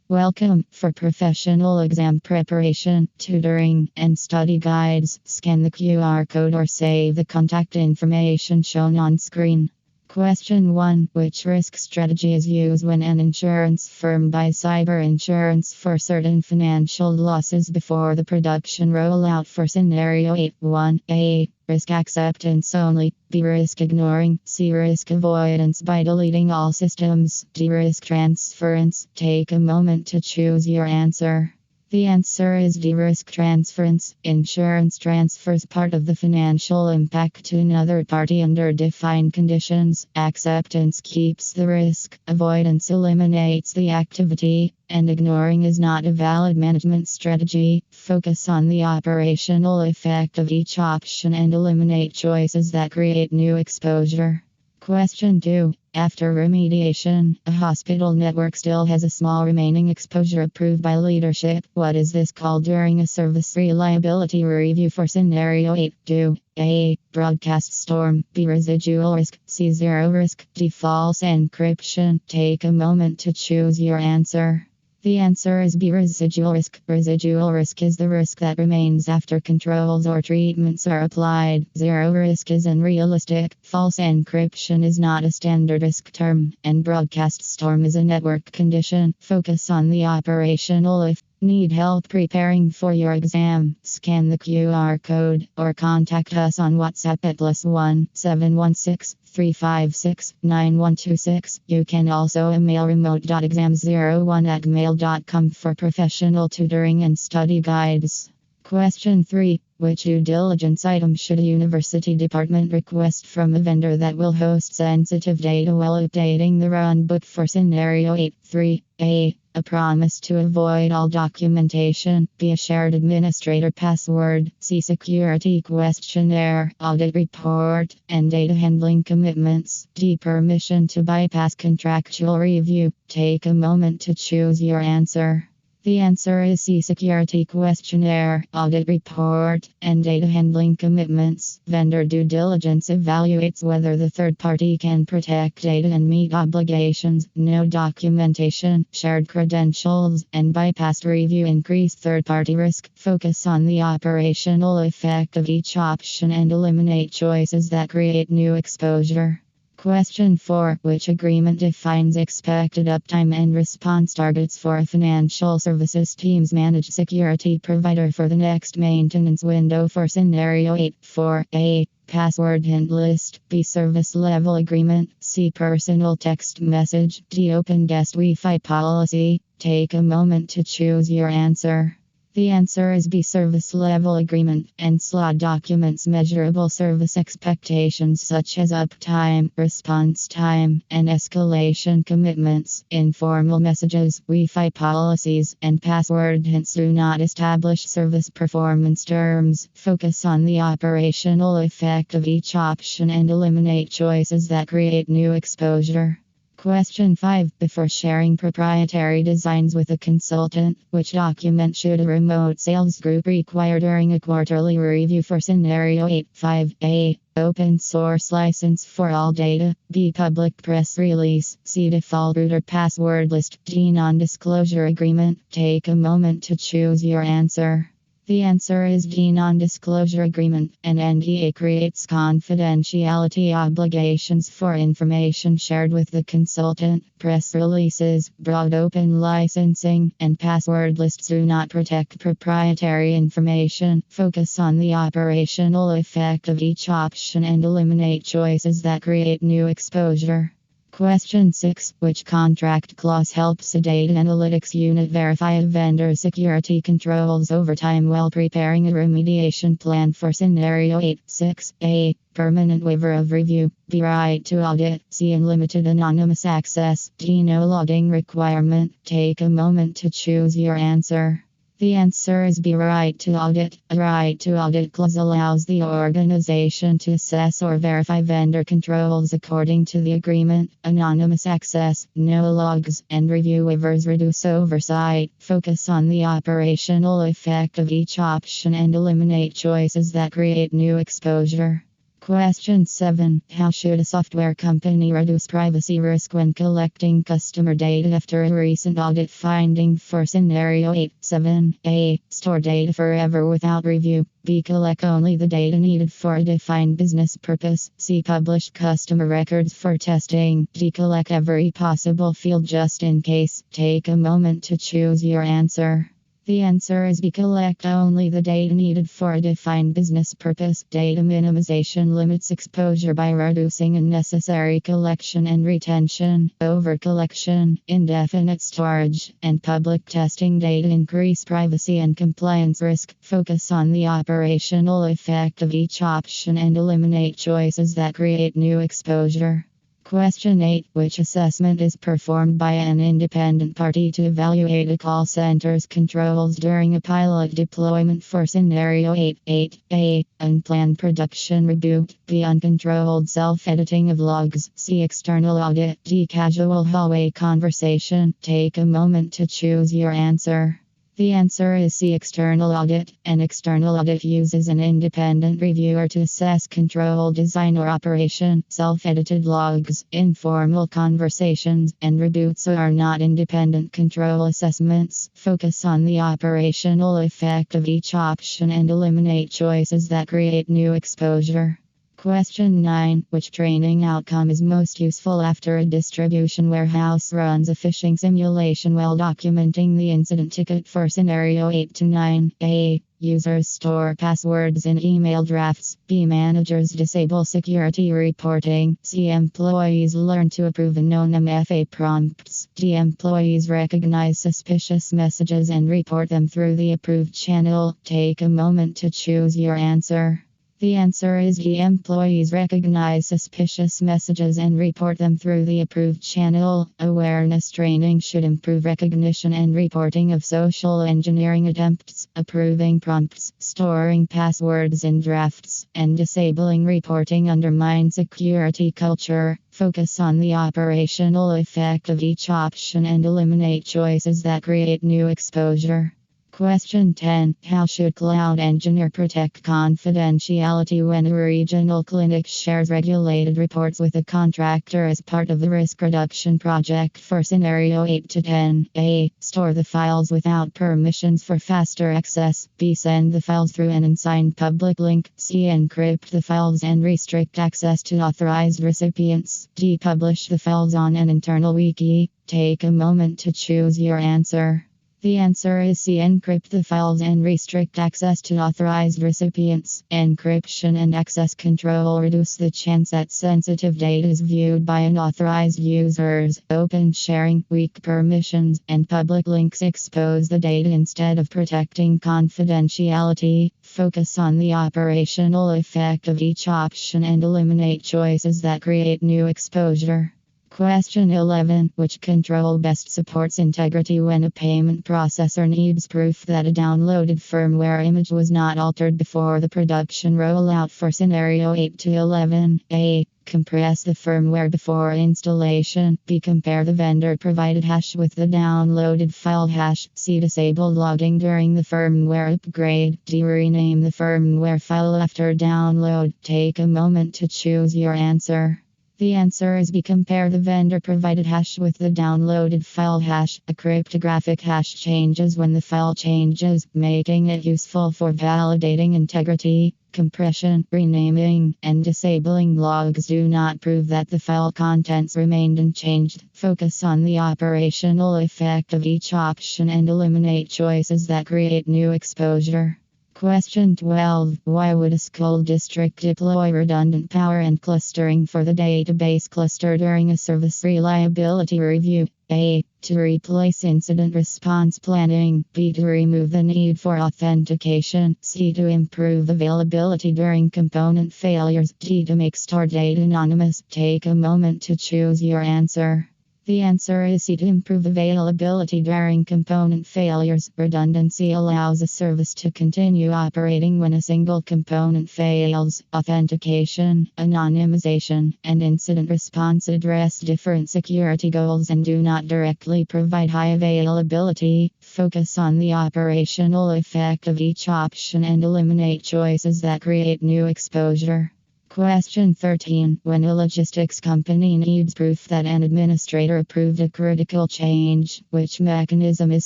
Welcome. For professional exam preparation, tutoring, and study guides, scan the QR code or save the contact information shown on screen. Question 1. Which risk strategy is used when an insurance firm buys cyber insurance for certain financial losses before the production rollout? For scenario 8, 1. A. Risk acceptance only. B. Risk ignoring. C. Risk avoidance by deleting all systems. D. Risk transference. Take a moment to choose your answer. The answer is D. Risk transference. Insurance transfers part of the financial impact to another party under defined conditions. Acceptance keeps the risk. Avoidance eliminates the activity. And ignoring is not a valid management strategy. Focus on the operational effect of each option and eliminate choices that create new exposure. Question 2. After remediation, a hospital network still has a small remaining exposure approved by leadership. What is this called during a service reliability review? For scenario 8, 2. A. Broadcast storm. B. Residual risk. C. Zero risk. D. False encryption. Take a moment to choose your answer. The answer is B. Residual risk. Residual risk is the risk that remains after controls or treatments are applied. Zero risk is unrealistic. False encryption is not a standard risk term. And broadcast storm is a network condition. Focus on the operational if. Need help preparing for your exam? Scan the QR code or contact us on WhatsApp at +1 716 356 9126. You can also email remote.exams01@gmail.com for professional tutoring and study guides. Question 3. Which due diligence item should a university department request from a vendor that will host sensitive data while updating the runbook? For scenario 8, 3. A. A promise to avoid all documentation. B. A shared administrator password. C. Security questionnaire, audit report, and data handling commitments. D. Permission to bypass contractual review. Take a moment to choose your answer. The answer is C. Security questionnaire, audit report, and data handling commitments. Vendor due diligence evaluates whether the third party can protect data and meet obligations. No documentation, shared credentials, and bypassed review increase third party risk. Focus on the operational effect of each option and eliminate choices that create new exposure. Question 4. Which agreement defines expected uptime and response targets for a financial services team's managed security provider for the next maintenance window? For scenario 8, 4. A. Password hint list. B. Service level agreement. C. Personal text message. D. Open guest Wi-Fi policy. Take a moment to choose your answer. The answer is B. Service level agreement and slot documents measurable service expectations such as uptime, response time, and escalation commitments. Informal messages, Wi-Fi policies, and password hints do not establish service performance terms. Focus on the operational effect of each option and eliminate choices that create new exposure. Question 5. Before sharing proprietary designs with a consultant, which document should a remote sales group require during a quarterly review? For scenario 8, 5. A. Open source license for all data. B. Public press release. C. Default root or password list. D. Non-disclosure agreement. Take a moment to choose your answer. The answer is D. Non-disclosure agreement. An NDA creates confidentiality obligations for information shared with the consultant. Press releases, broad open licensing, and password lists do not protect proprietary information. Focus on the operational effect of each option and eliminate choices that create new exposure. Question 6. Which contract clause helps a data analytics unit verify a vendor's security controls over time while preparing a remediation plan? For scenario 8, 6. A. Permanent waiver of review. B. Right to audit. C. Unlimited anonymous access. D. No logging requirement. Take a moment to choose your answer. The answer is B. Right to audit. A right to audit clause allows the organization to assess or verify vendor controls according to the agreement. Anonymous access, no logs, and review waivers reduce oversight. Focus on the operational effect of each option and eliminate choices that create new exposure. Question 7. How should a software company reduce privacy risk when collecting customer data after a recent audit finding for scenario 8? 7. A. Store data forever without review. B. Collect only the data needed for a defined business purpose. C. Publish customer records for testing. D. Collect every possible field just in case. Take a moment to choose your answer. The answer is B. Collect only the data needed for a defined business purpose. Data minimization limits exposure by reducing unnecessary collection and retention. Over-collection, indefinite storage, and public testing data increase privacy and compliance risk. Focus on the operational effect of each option and eliminate choices that create new exposure. Question 8. Which assessment is performed by an independent party to evaluate a call center's controls during a pilot deployment for scenario 8? 8. Unplanned production reboot. B. Uncontrolled self-editing of logs. C. External audit. D. Casual hallway conversation. Take a moment to choose your answer. The answer is C. External audit. An external audit uses an independent reviewer to assess control design or operation. Self-edited logs, informal conversations, and reboots are not independent control assessments. Focus on the operational effect of each option and eliminate choices that create new exposure. Question 9. Which training outcome is most useful after a distribution warehouse runs a phishing simulation while documenting the incident ticket for scenario 8 to 9? A. Users store passwords in email drafts. B. Managers disable security reporting. C. Employees learn to approve unknown MFA prompts. D. Employees recognize suspicious messages and report them through the approved channel. Take a moment to choose your answer. The answer is D. Employees recognize suspicious messages and report them through the approved channel. Awareness training should improve recognition and reporting of social engineering attempts. Approving prompts, storing passwords in drafts, and disabling reporting undermine security culture. Focus on the operational effect of each option and eliminate choices that create new exposure. Question 10. How should cloud engineer protect confidentiality when a regional clinic shares regulated reports with a contractor as part of the risk reduction project for scenario 8 to 10? A. Store the files without permissions for faster access. B. Send the files through an unsigned public link. C. Encrypt the files and restrict access to authorized recipients. D. Publish the files on an internal wiki. Take a moment to choose your answer. The answer is C. Encrypt the files and restrict access to authorized recipients. Encryption and access control reduce the chance that sensitive data is viewed by unauthorized users. Open sharing, weak permissions, and public links expose the data instead of protecting confidentiality. Focus on the operational effect of each option and eliminate choices that create new exposure. Question 11. Which control best supports integrity when a payment processor needs proof that a downloaded firmware image was not altered before the production rollout for scenario 8 to 11? A. Compress the firmware before installation. B. Compare the vendor provided hash with the downloaded file hash. C. Disable logging during the firmware upgrade. D. Rename the firmware file after download. Take a moment to choose your answer. The answer is B. Compare the vendor provided hash with the downloaded file hash. A cryptographic hash changes when the file changes, making it useful for validating integrity. Compression, renaming, and disabling logs do not prove that the file contents remained unchanged. Focus on the operational effect of each option and eliminate choices that create new exposure. Question 12. Why would a school district deploy redundant power and clustering for the database cluster during a service reliability review? A. To replace incident response planning. B. To remove the need for authentication. C. To improve availability during component failures. D. To make stored data anonymous. Take a moment to choose your answer. The answer is C. To improve availability during component failures. Redundancy allows a service to continue operating when a single component fails. Authentication, anonymization, and incident response address different security goals and do not directly provide high availability. Focus on the operational effect of each option and eliminate choices that create new exposure. Question 13. When a logistics company needs proof that an administrator approved a critical change, which mechanism is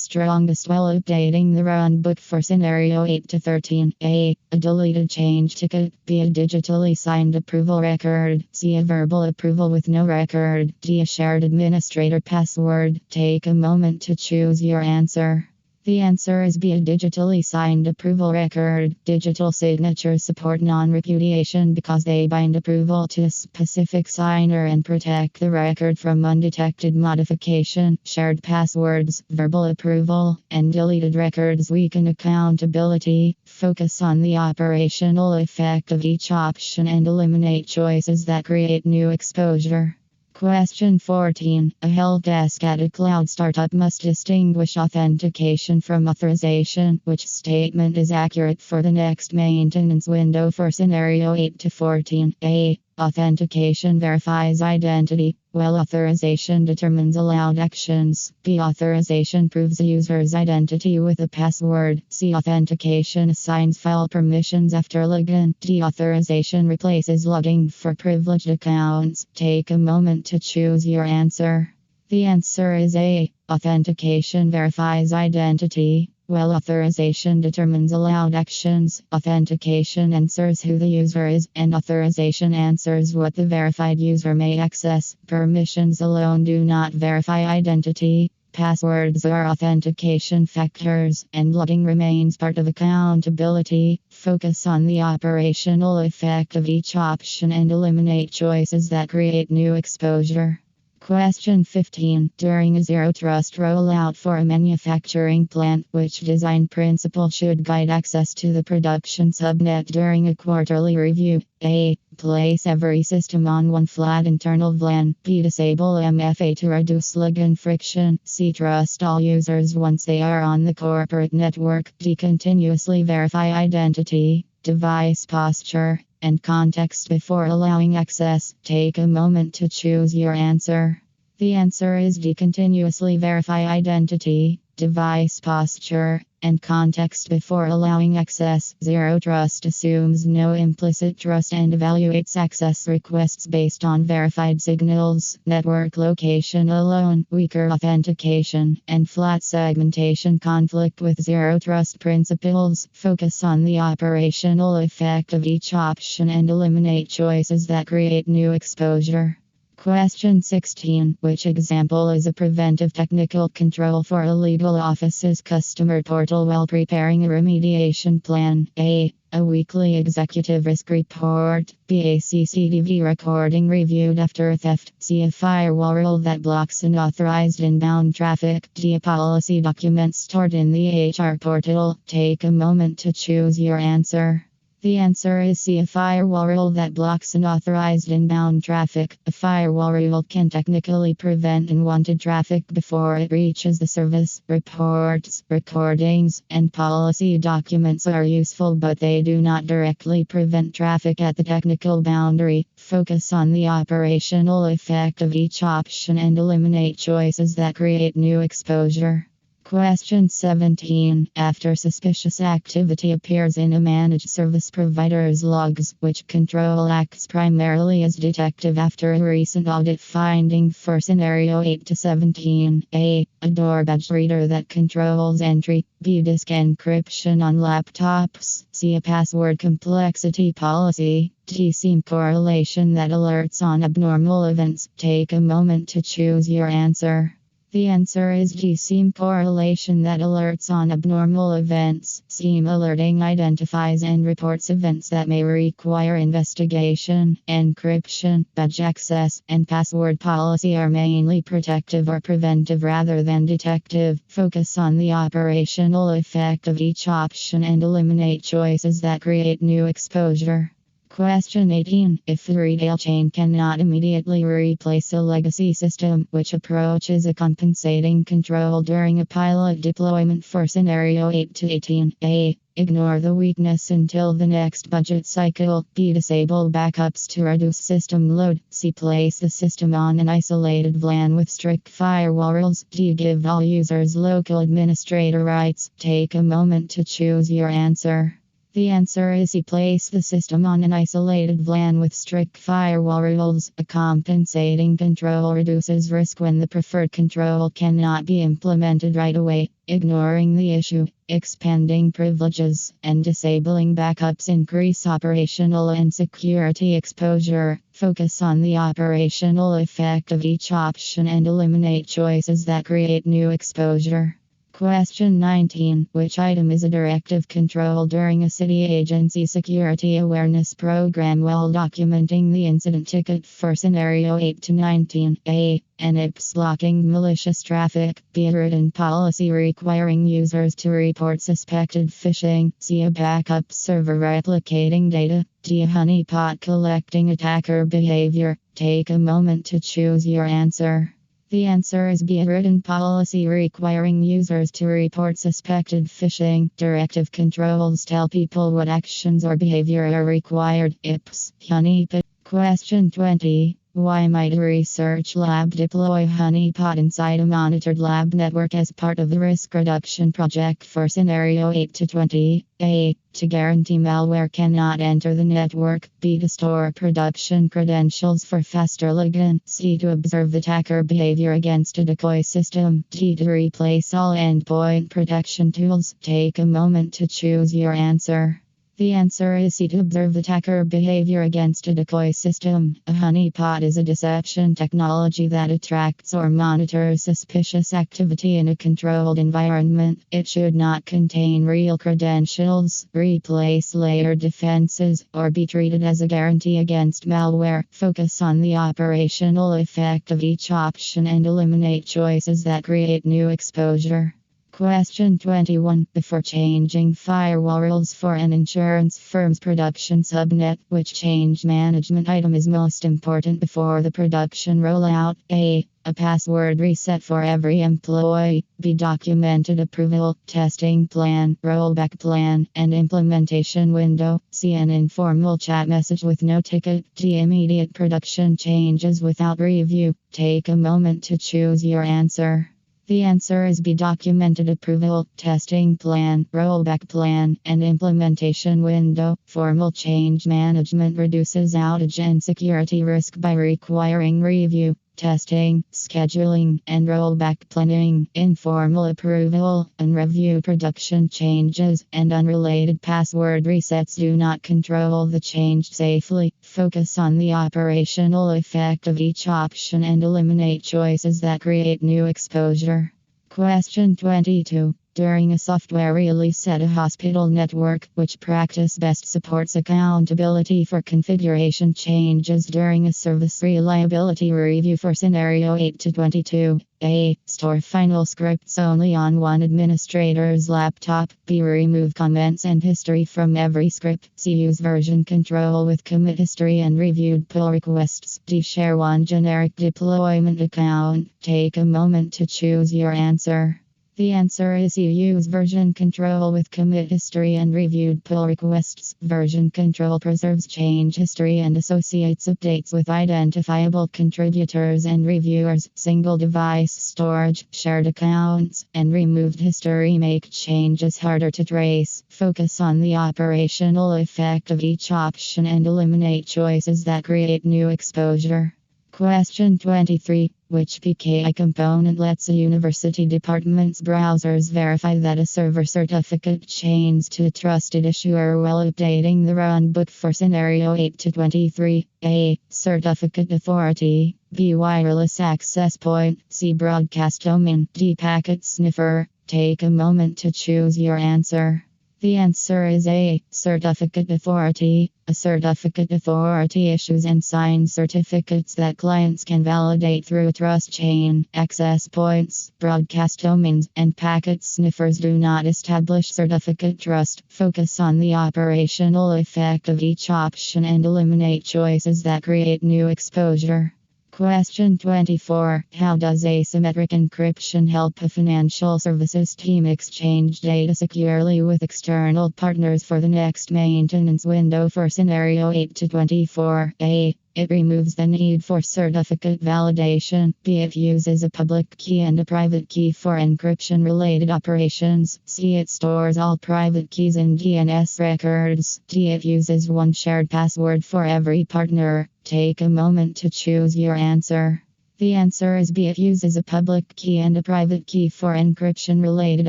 strongest while updating the runbook for scenario 8 to 13? A. A deleted change ticket. B. A digitally signed approval record. C. A verbal approval with no record. D. A shared administrator password. Take a moment to choose your answer. The answer is B. A digitally signed approval record. Digital signatures support non-repudiation because they bind approval to a specific signer and protect the record from undetected modification. Shared passwords, verbal approval, and deleted records weaken accountability. Focus on the operational effect of each option and eliminate choices that create new exposure. Question 14. A help desk at a cloud startup must distinguish authentication from authorization. Which statement is accurate for the next maintenance window for scenario 8 to 14? A. Authentication verifies identity, while authorization determines allowed actions. B. Authorization proves a user's identity with a password. C. Authentication assigns file permissions after login. D. Authorization replaces logging for privileged accounts. Take a moment to choose your answer. The answer is A. Authentication verifies identity, while authorization determines allowed actions. Authentication answers who the user is, and authorization answers what the verified user may access. Permissions alone do not verify identity. Passwords are authentication factors, and logging remains part of accountability. Focus on the operational effect of each option and eliminate choices that create new exposure. Question 15. During a zero trust rollout for a manufacturing plant, which design principle should guide access to the production subnet during a quarterly review? A. Place every system on one flat internal VLAN. B. Disable MFA to reduce login friction. C. Trust all users once they are on the corporate network. D. Continuously verify identity, device posture, and context before allowing access. Take a moment to choose your answer. The answer is D. Continuously verify identity, device posture, and context before allowing access. Zero trust assumes no implicit trust and evaluates access requests based on verified signals. Network location alone, weaker authentication, and flat segmentation conflict with zero trust principles. Focus on the operational effect of each option and eliminate choices that create new exposure. Question 16. Which example is a preventive technical control for a legal office's customer portal while preparing a remediation plan? A. A weekly executive risk report. B. A CCTV recording reviewed after theft. C. A firewall rule that blocks unauthorized inbound traffic. D. A policy document stored in the HR portal. Take a moment to choose your answer. The answer is C. A firewall rule that blocks unauthorized inbound traffic. A firewall rule can technically prevent unwanted traffic before it reaches the service. Reports, recordings, and policy documents are useful, but they do not directly prevent traffic at the technical boundary. Focus on the operational effect of each option and eliminate choices that create new exposure. Question 17. After suspicious activity appears in a managed service provider's logs, which control acts primarily as detective after a recent audit finding for scenario 8 to 17? A. A door badge reader that controls entry. B. Disk encryption on laptops. C. A password complexity policy. D. SIEM correlation that alerts on abnormal events. Take a moment to choose your answer. The answer is D. SIEM correlation that alerts on abnormal events. SIEM alerting identifies and reports events that may require investigation. Encryption, badge access, and password policy are mainly protective or preventive rather than detective. Focus on the operational effect of each option and eliminate choices that create new exposure. Question 18. If the retail chain cannot immediately replace a legacy system, which approach is a compensating control during a pilot deployment for scenario 8 to 18? A. Ignore the weakness until the next budget cycle. B. Disable backups to reduce system load. C. Place the system on an isolated VLAN with strict firewall rules. D. Give all users local administrator rights. Take a moment to choose your answer. The answer is E. Place the system on an isolated VLAN with strict firewall rules. A compensating control reduces risk when the preferred control cannot be implemented right away. Ignoring the issue, expanding privileges, and disabling backups increase operational and security exposure. Focus on the operational effect of each option and eliminate choices that create new exposure. Question 19. Which item is a directive control during a city agency security awareness program while documenting the incident ticket for scenario 8 to 19? A. NIPS blocking malicious traffic. B. A written policy requiring users to report suspected phishing. C. A backup server replicating data. D. A honeypot collecting attacker behavior. Take a moment to choose your answer. The answer is B. A written policy requiring users to report suspected phishing. Directive controls tell people what actions or behavior are required. IPS. Honeypot. Question 20. Why might a research lab deploy honeypot inside a monitored lab network as part of the risk reduction project for scenario 8 to 20? A. To guarantee malware cannot enter the network. B. To store production credentials for faster login. C. To observe attacker behavior against a decoy system. D. To replace all endpoint protection tools. Take a moment to choose your answer. The answer is C. To observe attacker behavior against a decoy system. A honeypot is a deception technology that attracts or monitors suspicious activity in a controlled environment. It should not contain real credentials, replace layered defenses, or be treated as a guarantee against malware. Focus on the operational effect of each option and eliminate choices that create new exposure. Question 21. Before changing firewall rules for an insurance firm's production subnet, which change management item is most important before the production rollout? A. A password reset for every employee. B. Documented approval, testing plan, rollback plan, and implementation window. C. An informal chat message with no ticket. D. Immediate production changes without review. Take a moment to choose your answer. The answer is B. Documented approval, testing plan, rollback plan, and implementation window. Formal change management reduces outage and security risk by requiring review, testing, scheduling, and rollback planning. Informal approval, unreviewed production changes, and unrelated password resets do not control the change safely. Focus on the operational effect of each option and eliminate choices that create new exposure. Question 22. During a software release at a hospital network, which practice best supports accountability for configuration changes during a service reliability review for scenario 8 to 22? A. Store final scripts only on one administrator's laptop. B. Remove comments and history from every script. C. Use version control with commit history and reviewed pull requests. D. Share one generic deployment account. Take a moment to choose your answer. The answer is you use version control with commit history and reviewed pull requests. Version control preserves change history and associates updates with identifiable contributors and reviewers. Single device storage, shared accounts, and removed history make changes harder to trace. Focus on the operational effect of each option and eliminate choices that create new exposure. Question 23. Which PKI component lets a university department's browsers verify that a server certificate chains to a trusted issuer while updating the runbook for scenario 8 to 23? A. Certificate authority. B. Wireless access point. C. Broadcast domain. D. Packet sniffer. Take a moment to choose your answer. The answer is A. Certificate authority. A certificate authority issues and signs certificates that clients can validate through a trust chain. Access points, broadcast domains, and packet sniffers do not establish certificate trust. Focus on the operational effect of each option and eliminate choices that create new exposure. Question 24. How does asymmetric encryption help a financial services team exchange data securely with external partners for the next maintenance window for scenario 8 to 24? A. It removes the need for certificate validation. B. It uses a public key and a private key for encryption-related operations. C. It stores all private keys in DNS records. D. It uses one shared password for every partner. Take a moment to choose your answer. The answer is B. It uses a public key and a private key for encryption-related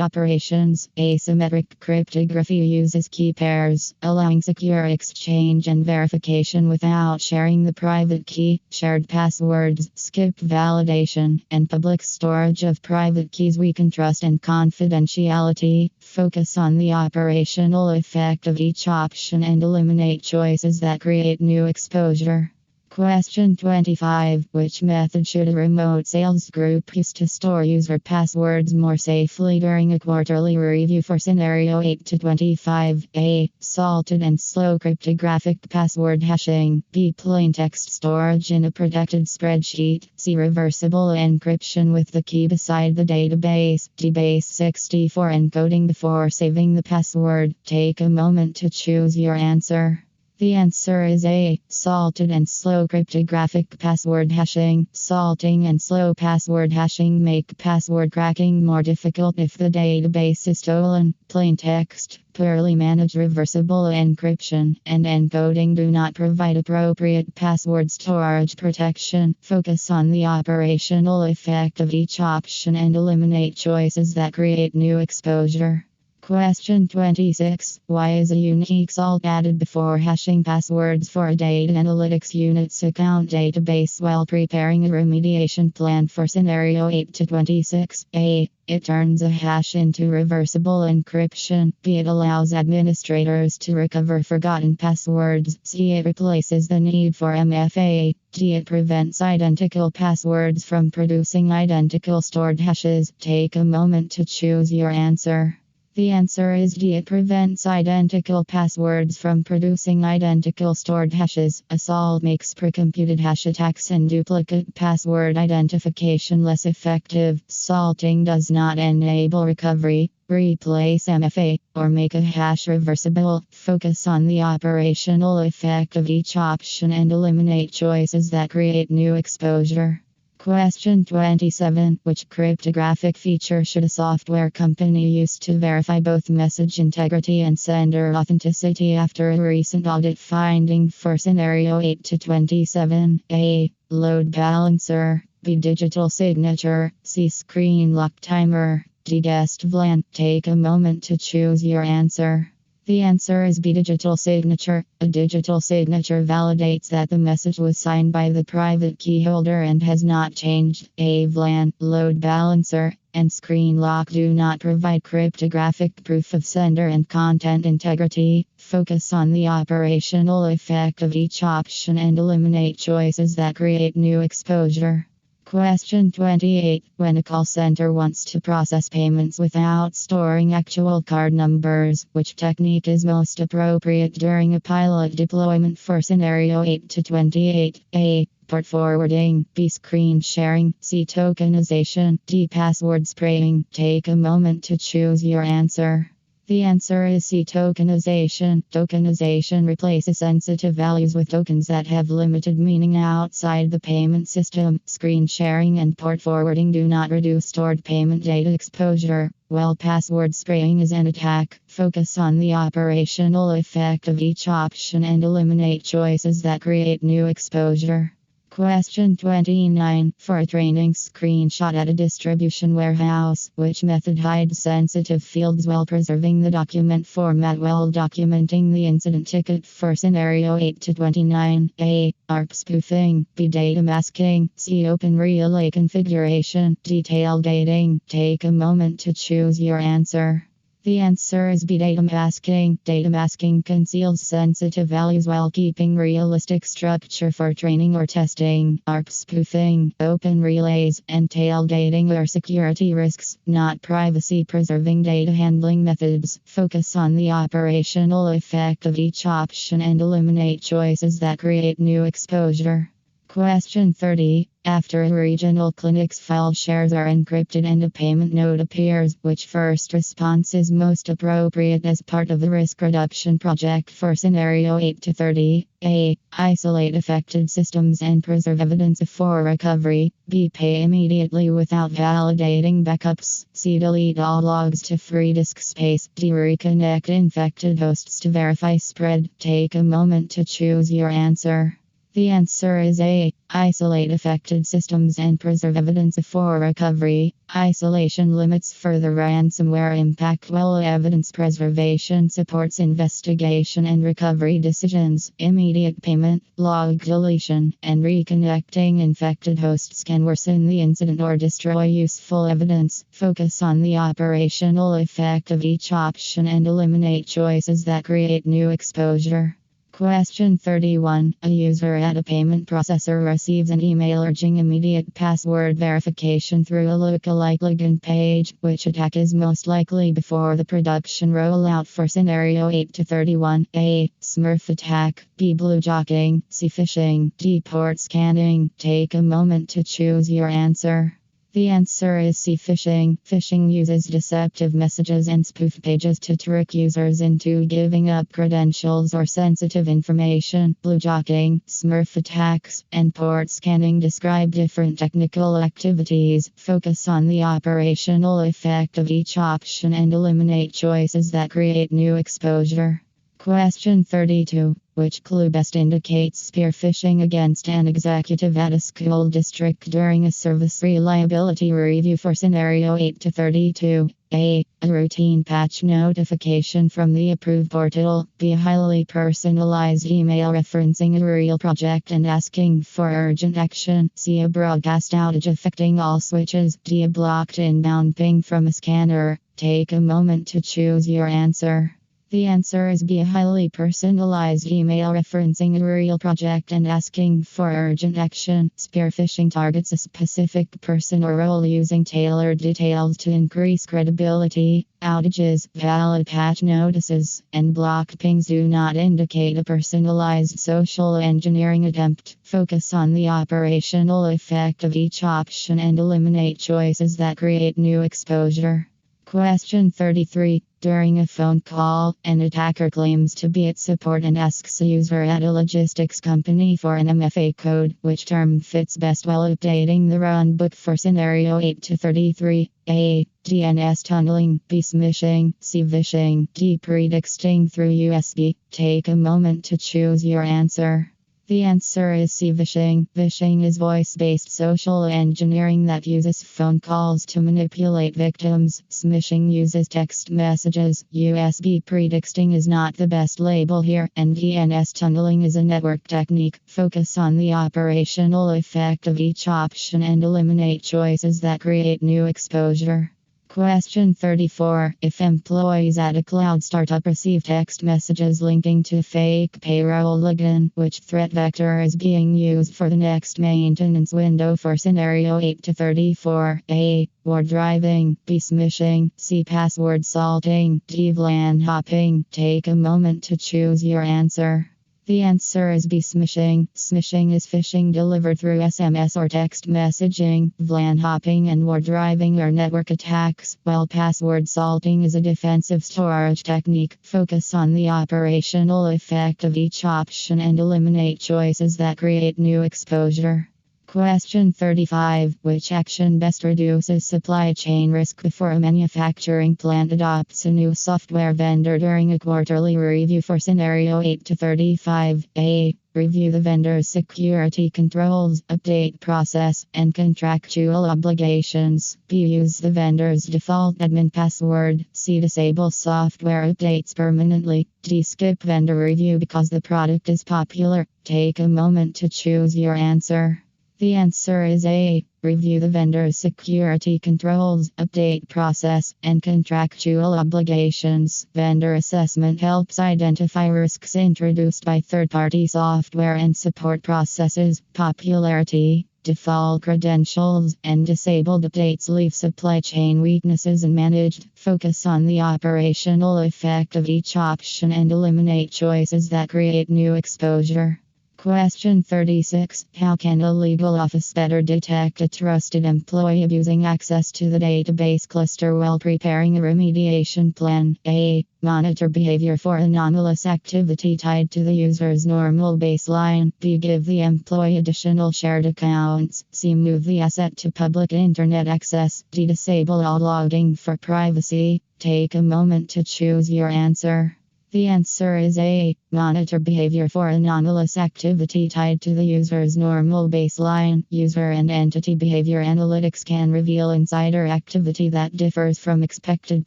operations. Asymmetric cryptography uses key pairs, allowing secure exchange and verification without sharing the private key. Shared passwords skip validation, and public storage of private keys weaken trust and confidentiality. Focus on the operational effect of each option and eliminate choices that create new exposure. Question 25. Which method should a remote sales group use to store user passwords more safely during a quarterly review for scenario 8 to 25? A. Salted and slow cryptographic password hashing. B. Plain text storage in a protected spreadsheet. C. Reversible encryption with the key beside the database. D. Base 64 encoding before saving the password. Take a moment to choose your answer. The answer is A. Salted and slow cryptographic password hashing. Salting and slow password hashing make password cracking more difficult if the database is stolen. Plain text, poorly managed reversible encryption, and encoding do not provide appropriate password storage protection. Focus on the operational effect of each option and eliminate choices that create new exposure. Question 26. Why is a unique salt added before hashing passwords for a data analytics unit's account database while preparing a remediation plan for scenario 8 to 26? A. It turns a hash into reversible encryption. B. It allows administrators to recover forgotten passwords. C. It replaces the need for MFA. D. It prevents identical passwords from producing identical stored hashes. Take a moment to choose your answer. The answer is D. It prevents identical passwords from producing identical stored hashes. A salt makes pre-computed hash attacks and duplicate password identification less effective. Salting does not enable recovery, replace MFA, or make a hash reversible. Focus on the operational effect of each option and eliminate choices that create new exposure. Question 27. Which cryptographic feature should a software company use to verify both message integrity and sender authenticity after a recent audit finding for scenario 8 to 27? A. Load balancer. B. Digital signature. C. Screen lock timer. D. Guest VLAN. Take a moment to choose your answer. The answer is B. Digital signature. A digital signature validates that the message was signed by the private key holder and has not changed. A. VLAN, load balancer, and screen lock do not provide cryptographic proof of sender and content integrity. Focus on the operational effect of each option and eliminate choices that create new exposure. Question 28. When a call center wants to process payments without storing actual card numbers, which technique is most appropriate during a pilot deployment for scenario 8 to 28? A. Port forwarding. B. Screen sharing. C. Tokenization. D. Password spraying. Take a moment to choose your answer. The answer is C. Tokenization. Tokenization replaces sensitive values with tokens that have limited meaning outside the payment system. Screen sharing and port forwarding do not reduce stored payment data exposure, while password spraying is an attack. Focus on the operational effect of each option and eliminate choices that create new exposure. Question 29. For a training screenshot at a distribution warehouse, which method hides sensitive fields while preserving the document format while documenting the incident ticket for scenario 8 to 29? A. ARP spoofing. B. Data masking. C. Open relay configuration. D. Tailgating. Take a moment to choose your answer. The answer is B. Data masking. Data masking conceals sensitive values while keeping realistic structure for training or testing. ARP spoofing, open relays, and tailgating are security risks, not privacy-preserving data handling methods. Focus on the operational effect of each option and eliminate choices that create new exposure. Question 30. After a regional clinic's file shares are encrypted and a payment note appears, which first response is most appropriate as part of the risk reduction project for scenario 8 to 30? A. Isolate affected systems and preserve evidence for recovery. B. Pay immediately without validating backups. C. Delete all logs to free disk space. D. Reconnect infected hosts to verify spread. Take a moment to choose your answer. The answer is A. Isolate affected systems and preserve evidence for recovery. Isolation limits further ransomware impact, while evidence preservation supports investigation and recovery decisions. Immediate payment, log deletion, and reconnecting infected hosts can worsen the incident or destroy useful evidence. Focus on the operational effect of each option and eliminate choices that create new exposure. Question 31. A user at a payment processor receives an email urging immediate password verification through a lookalike login page. Which attack is most likely before the production rollout for scenario 8 to 31? A. Smurf attack. B. Bluejacking. C. Phishing. D. Port scanning. Take a moment to choose your answer. The answer is C. Phishing. Phishing uses deceptive messages and spoof pages to trick users into giving up credentials or sensitive information. Bluejacking, Smurf attacks, and port scanning describe different technical activities. Focus on the operational effect of each option and eliminate choices that create new exposure. Question 32. Which clue best indicates spear phishing against an executive at a school district during a service reliability review for scenario 8 to 32? A. A routine patch notification from the approved portal. B. A highly personalized email referencing a real project and asking for urgent action. C. A broadcast outage affecting all switches. D. A blocked inbound ping from a scanner. Take a moment to choose your answer. The answer is B. A highly personalized email referencing a real project and asking for urgent action. Spear phishing targets a specific person or role using tailored details to increase credibility. Outages, valid patch notices, and blocked pings do not indicate a personalized social engineering attempt. Focus on the operational effect of each option and eliminate choices that create new exposure. Question 33. During a phone call, an attacker claims to be at support and asks a user at a logistics company for an MFA code. Which term fits best while updating the runbook for scenario 8 to 33? A. DNS tunneling. B. Smishing. C. Vishing. D. Predicting through USB. Take a moment to choose your answer. The answer is C. Vishing. Vishing is voice-based social engineering that uses phone calls to manipulate victims. Smishing uses text messages. USB predicting is not the best label here, and DNS tunneling is a network technique. Focus on the operational effect of each option and eliminate choices that create new exposure. Question 34. If employees at a cloud startup receive text messages linking to fake payroll login, which threat vector is being used for the next maintenance window for scenario 8 to 34? A. War driving. B. Smishing. C. Password salting. D. VLAN hopping. Take a moment to choose your answer. The answer is B. Smishing. Smishing is phishing delivered through SMS or text messaging. VLAN hopping and war driving are network attacks, while password salting is a defensive storage technique. Focus on the operational effect of each option and eliminate choices that create new exposure. Question 35. Which action best reduces supply chain risk before a manufacturing plant adopts a new software vendor during a quarterly review for scenario 8 to 35? A. Review the vendor's security controls, update process, and contractual obligations. B. Use the vendor's default admin password. C. Disable software updates permanently. D. Skip vendor review because the product is popular. Take a moment to choose your answer. The answer is A. Review the vendor's security controls, update process, and contractual obligations. Vendor assessment helps identify risks introduced by third-party software and support processes. Popularity, default credentials, and disabled updates leave supply chain weaknesses unmanaged. Focus on the operational effect of each option and eliminate choices that create new exposure. Question 36. How can a legal office better detect a trusted employee abusing access to the database cluster while preparing a remediation plan? A. Monitor behavior for anomalous activity tied to the user's normal baseline. B. Give the employee additional shared accounts. C. Move the asset to public internet access. D. Disable all logging for privacy. Take a moment to choose your answer. The answer is A. Monitor behavior for anomalous activity tied to the user's normal baseline. User and entity behavior analytics can reveal insider activity that differs from expected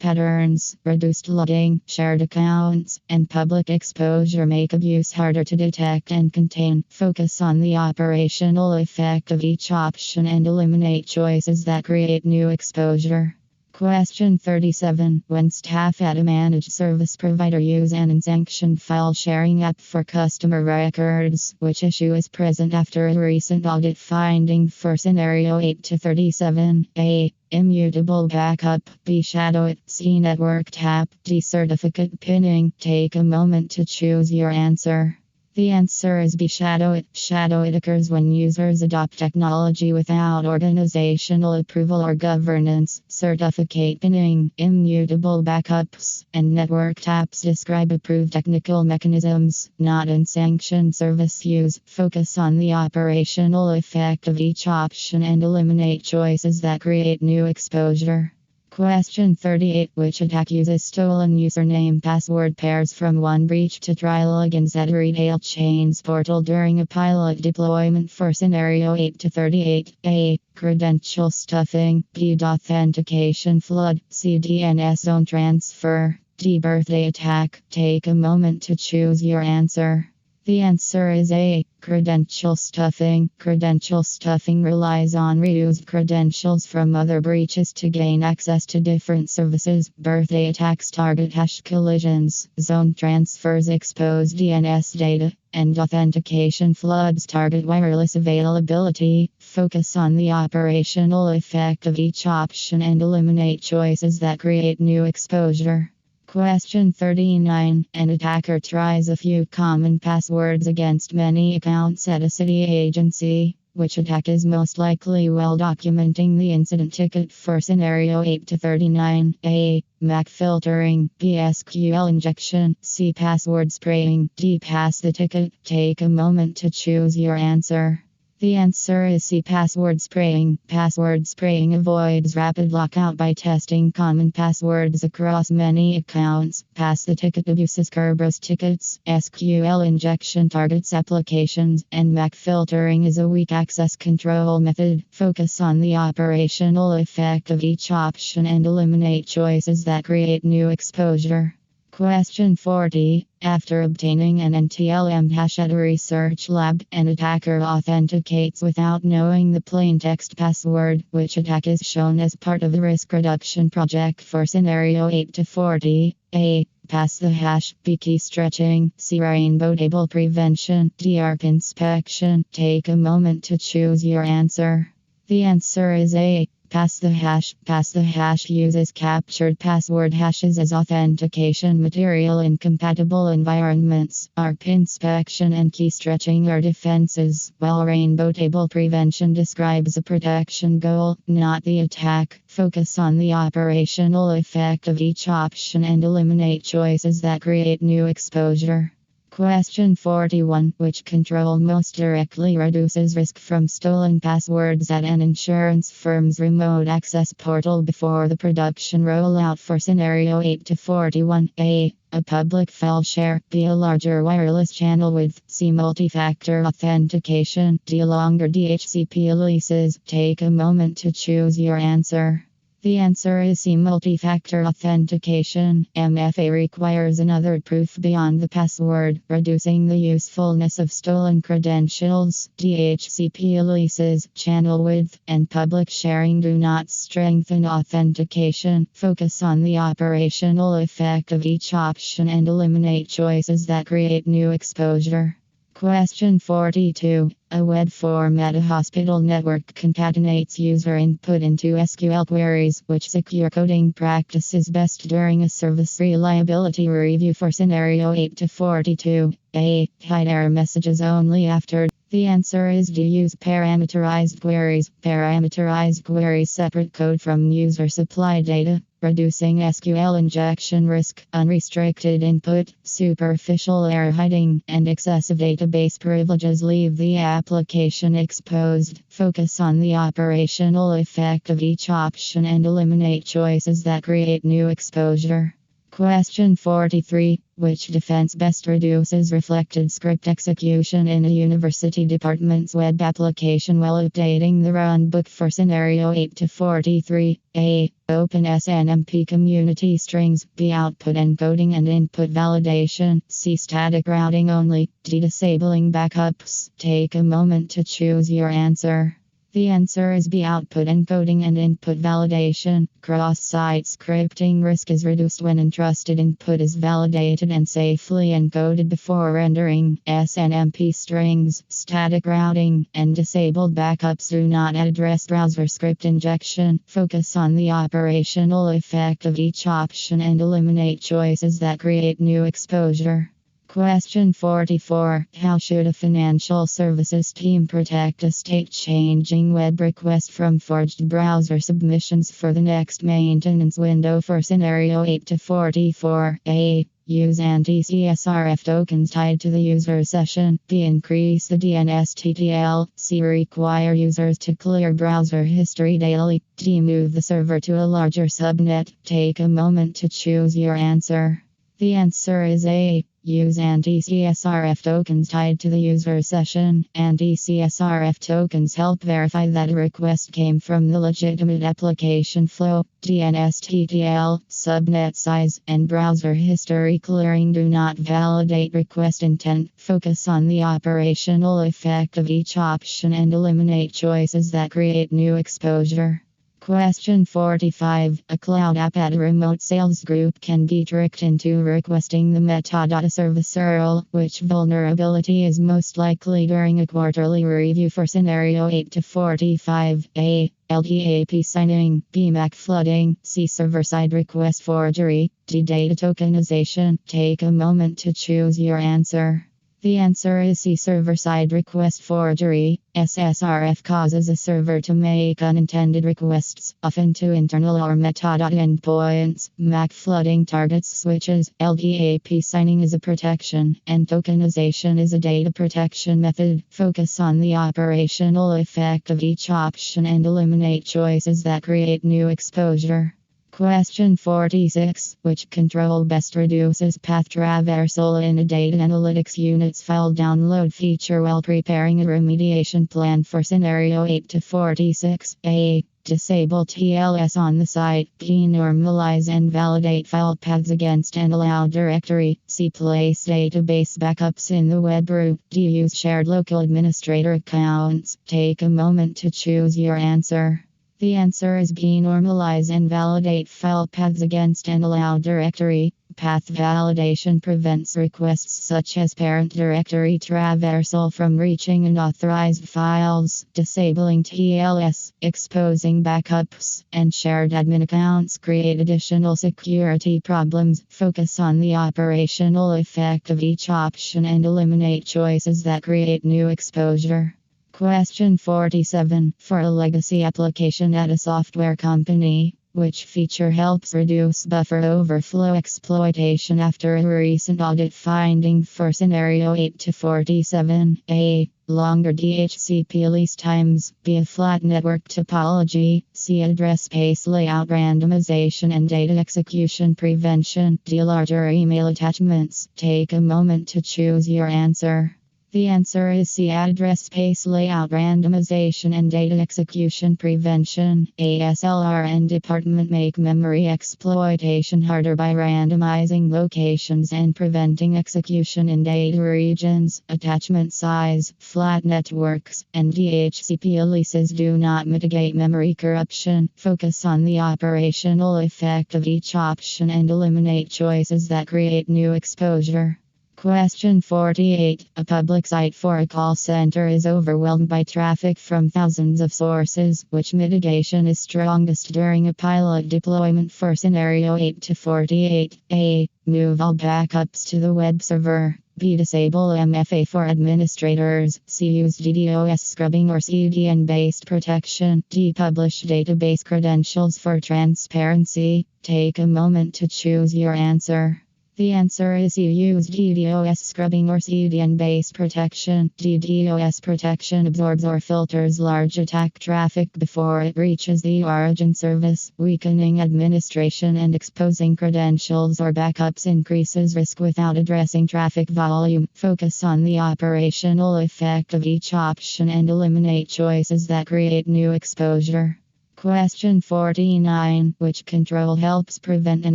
patterns. Reduced logging, shared accounts, and public exposure make abuse harder to detect and contain. Focus on the operational effect of each option and eliminate choices that create new exposure. Question 37. When staff at a managed service provider use an unsanctioned file sharing app for customer records, which issue is present after a recent audit finding for scenario 8 to 37? A. Immutable backup. B. Shadow it. C. Network tap. D. Certificate pinning. Take a moment to choose your answer. The answer is B. Shadow it. Shadow it occurs when users adopt technology without organizational approval or governance. Certificate pinning, immutable backups, and network taps describe approved technical mechanisms, not unsanctioned service use. Focus on the operational effect of each option and eliminate choices that create new exposure. Question 38. Which attack uses stolen username password pairs from one breach to try logins at a retail chain's portal during a pilot deployment for scenario 8 to 38? A. Credential stuffing. B. Authentication flood. C. DNS zone transfer. D. Birthday attack. Take a moment to choose your answer. The answer is A. Credential stuffing. Credential stuffing relies on reused credentials from other breaches to gain access to different services. Birthday attacks target hash collisions. Zone transfers expose DNS data. And authentication floods target wireless availability. Focus on the operational effect of each option and eliminate choices that create new exposure. Question 39. An attacker tries a few common passwords against many accounts at a city agency. Which attack is most likely? While documenting the incident ticket for scenario 8 to 39? A. MAC filtering. B. SQL injection. C. Password spraying. D. Pass the ticket. Take a moment to choose your answer. The answer is C. Password spraying. Password spraying avoids rapid lockout by testing common passwords across many accounts. Pass the ticket abuses Kerberos tickets. SQL injection targets applications. And MAC filtering is a weak access control method. Focus on the operational effect of each option and eliminate choices that create new exposure. Question 40. After obtaining an NTLM hash at a research lab, an attacker authenticates without knowing the plaintext password. Which attack is shown as part of the risk reduction project for scenario 8 to 40? A. Pass the hash. B. Key stretching. C. Rainbow table prevention. D. ARP inspection. Take a moment to choose your answer. The answer is A. Pass the hash. Pass the hash uses captured password hashes as authentication material in compatible environments. ARP inspection and key stretching are defenses, while rainbow table prevention describes a protection goal, not the attack. Focus on the operational effect of each option and eliminate choices that create new exposure. Question 41. Which control most directly reduces risk from stolen passwords at an insurance firm's remote access portal before the production rollout for scenario 8 to 41? A. A public file share. B. A larger wireless channel width. C. Multi-factor authentication. D. Longer DHCP leases. Take a moment to choose your answer. The answer is C. Multi-factor authentication. MFA requires another proof beyond the password, reducing the usefulness of stolen credentials. DHCP leases, channel width, and public sharing do not strengthen authentication. Focus on the operational effect of each option and eliminate choices that create new exposure. Question 42. A web format a hospital network concatenates user input into SQL queries. Which secure coding practice is best during a service reliability review for scenario 8 to 42? A. Hide error messages only after. The answer is D. Use parameterized queries. Parameterized queries separate code from user supply data, reducing SQL injection risk, unrestricted input, superficial error hiding, and excessive database privileges leave the application exposed. Focus on the operational effect of each option and eliminate choices that create new exposure. Question 43. Which defense best reduces reflected script execution in a university department's web application while updating the runbook for scenario 8 to 43? A. Open SNMP community strings. B. Output encoding and input validation. C. Static routing only. D. Disabling backups. Take a moment to choose your answer. The answer is B. Output encoding and input validation. Cross-site scripting risk is reduced when entrusted input is validated and safely encoded before rendering. SNMP strings, static routing, and disabled backups do not address browser script injection. Focus on the operational effect of each option and eliminate choices that create new exposure. Question 44. How should a financial services team protect a state-changing web request from forged browser submissions for the next maintenance window for scenario 8 to 44? A. Use anti-CSRF tokens tied to the user session. B. Increase the DNS TTL. C. Require users to clear browser history daily. D. Move the server to a larger subnet. Take a moment to choose your answer. The answer is A. Use anti-CSRF tokens tied to the user session. Anti-CSRF tokens help verify that a request came from the legitimate application flow. DNS TTL, subnet size, and browser history clearing do not validate request intent. Focus on the operational effect of each option and eliminate choices that create new exposure. Question 45. A cloud app at a remote sales group can be tricked into requesting the metadata service URL. Which vulnerability is most likely during a quarterly review for scenario 8 to 45? A. LDAP signing. B. MAC flooding. C. Server-side request forgery. D. Data tokenization. Take a moment to choose your answer. The answer is C. Server-side request forgery. SSRF causes a server to make unintended requests, often to internal or metadata endpoints. MAC flooding targets switches. LDAP signing is a protection, and tokenization is a data protection method. Focus on the operational effect of each option and eliminate choices that create new exposure. Question 46. Which control best reduces path traversal in a data analytics unit's file download feature while preparing a remediation plan for scenario 8 to 46? A. Disable TLS on the site. B. Normalize and validate file paths against an allowed directory. C. Place database backups in the web root. D. Use shared local administrator accounts. Take a moment to choose your answer. The answer is B. Normalize and validate file paths against an allowed directory. Path validation prevents requests such as parent directory traversal from reaching unauthorized files. Disabling TLS, exposing backups, and shared admin accounts create additional security problems. Focus on the operational effect of each option and eliminate choices that create new exposure. Question 47. For a legacy application at a software company, which feature helps reduce buffer overflow exploitation after a recent audit finding for scenario 8 to 47? A. Longer DHCP release times. B. A flat network topology. C. Address space layout randomization and data execution prevention. D. Larger email attachments. Take a moment to choose your answer. The answer is C. Address space layout randomization and data execution prevention. ASLR and department make memory exploitation harder by randomizing locations and preventing execution in data regions. Attachment size, flat networks, and DHCP releases do not mitigate memory corruption. Focus on the operational effect of each option and eliminate choices that create new exposure. Question 48. A public site for a call center is overwhelmed by traffic from thousands of sources. Which mitigation is strongest during a pilot deployment for scenario 8 to 48? A. Move all backups to the web server. B. Disable MFA for administrators. C. Use DDoS scrubbing or CDN-based protection. D. Publish database credentials for transparency. Take a moment to choose your answer. The answer is you use DDoS scrubbing or CDN-based protection. DDoS protection absorbs or filters large attack traffic before it reaches the origin service. Weakening administration and exposing credentials or backups increases risk without addressing traffic volume. Focus on the operational effect of each option and eliminate choices that create new exposure. Question 49. Which control helps prevent an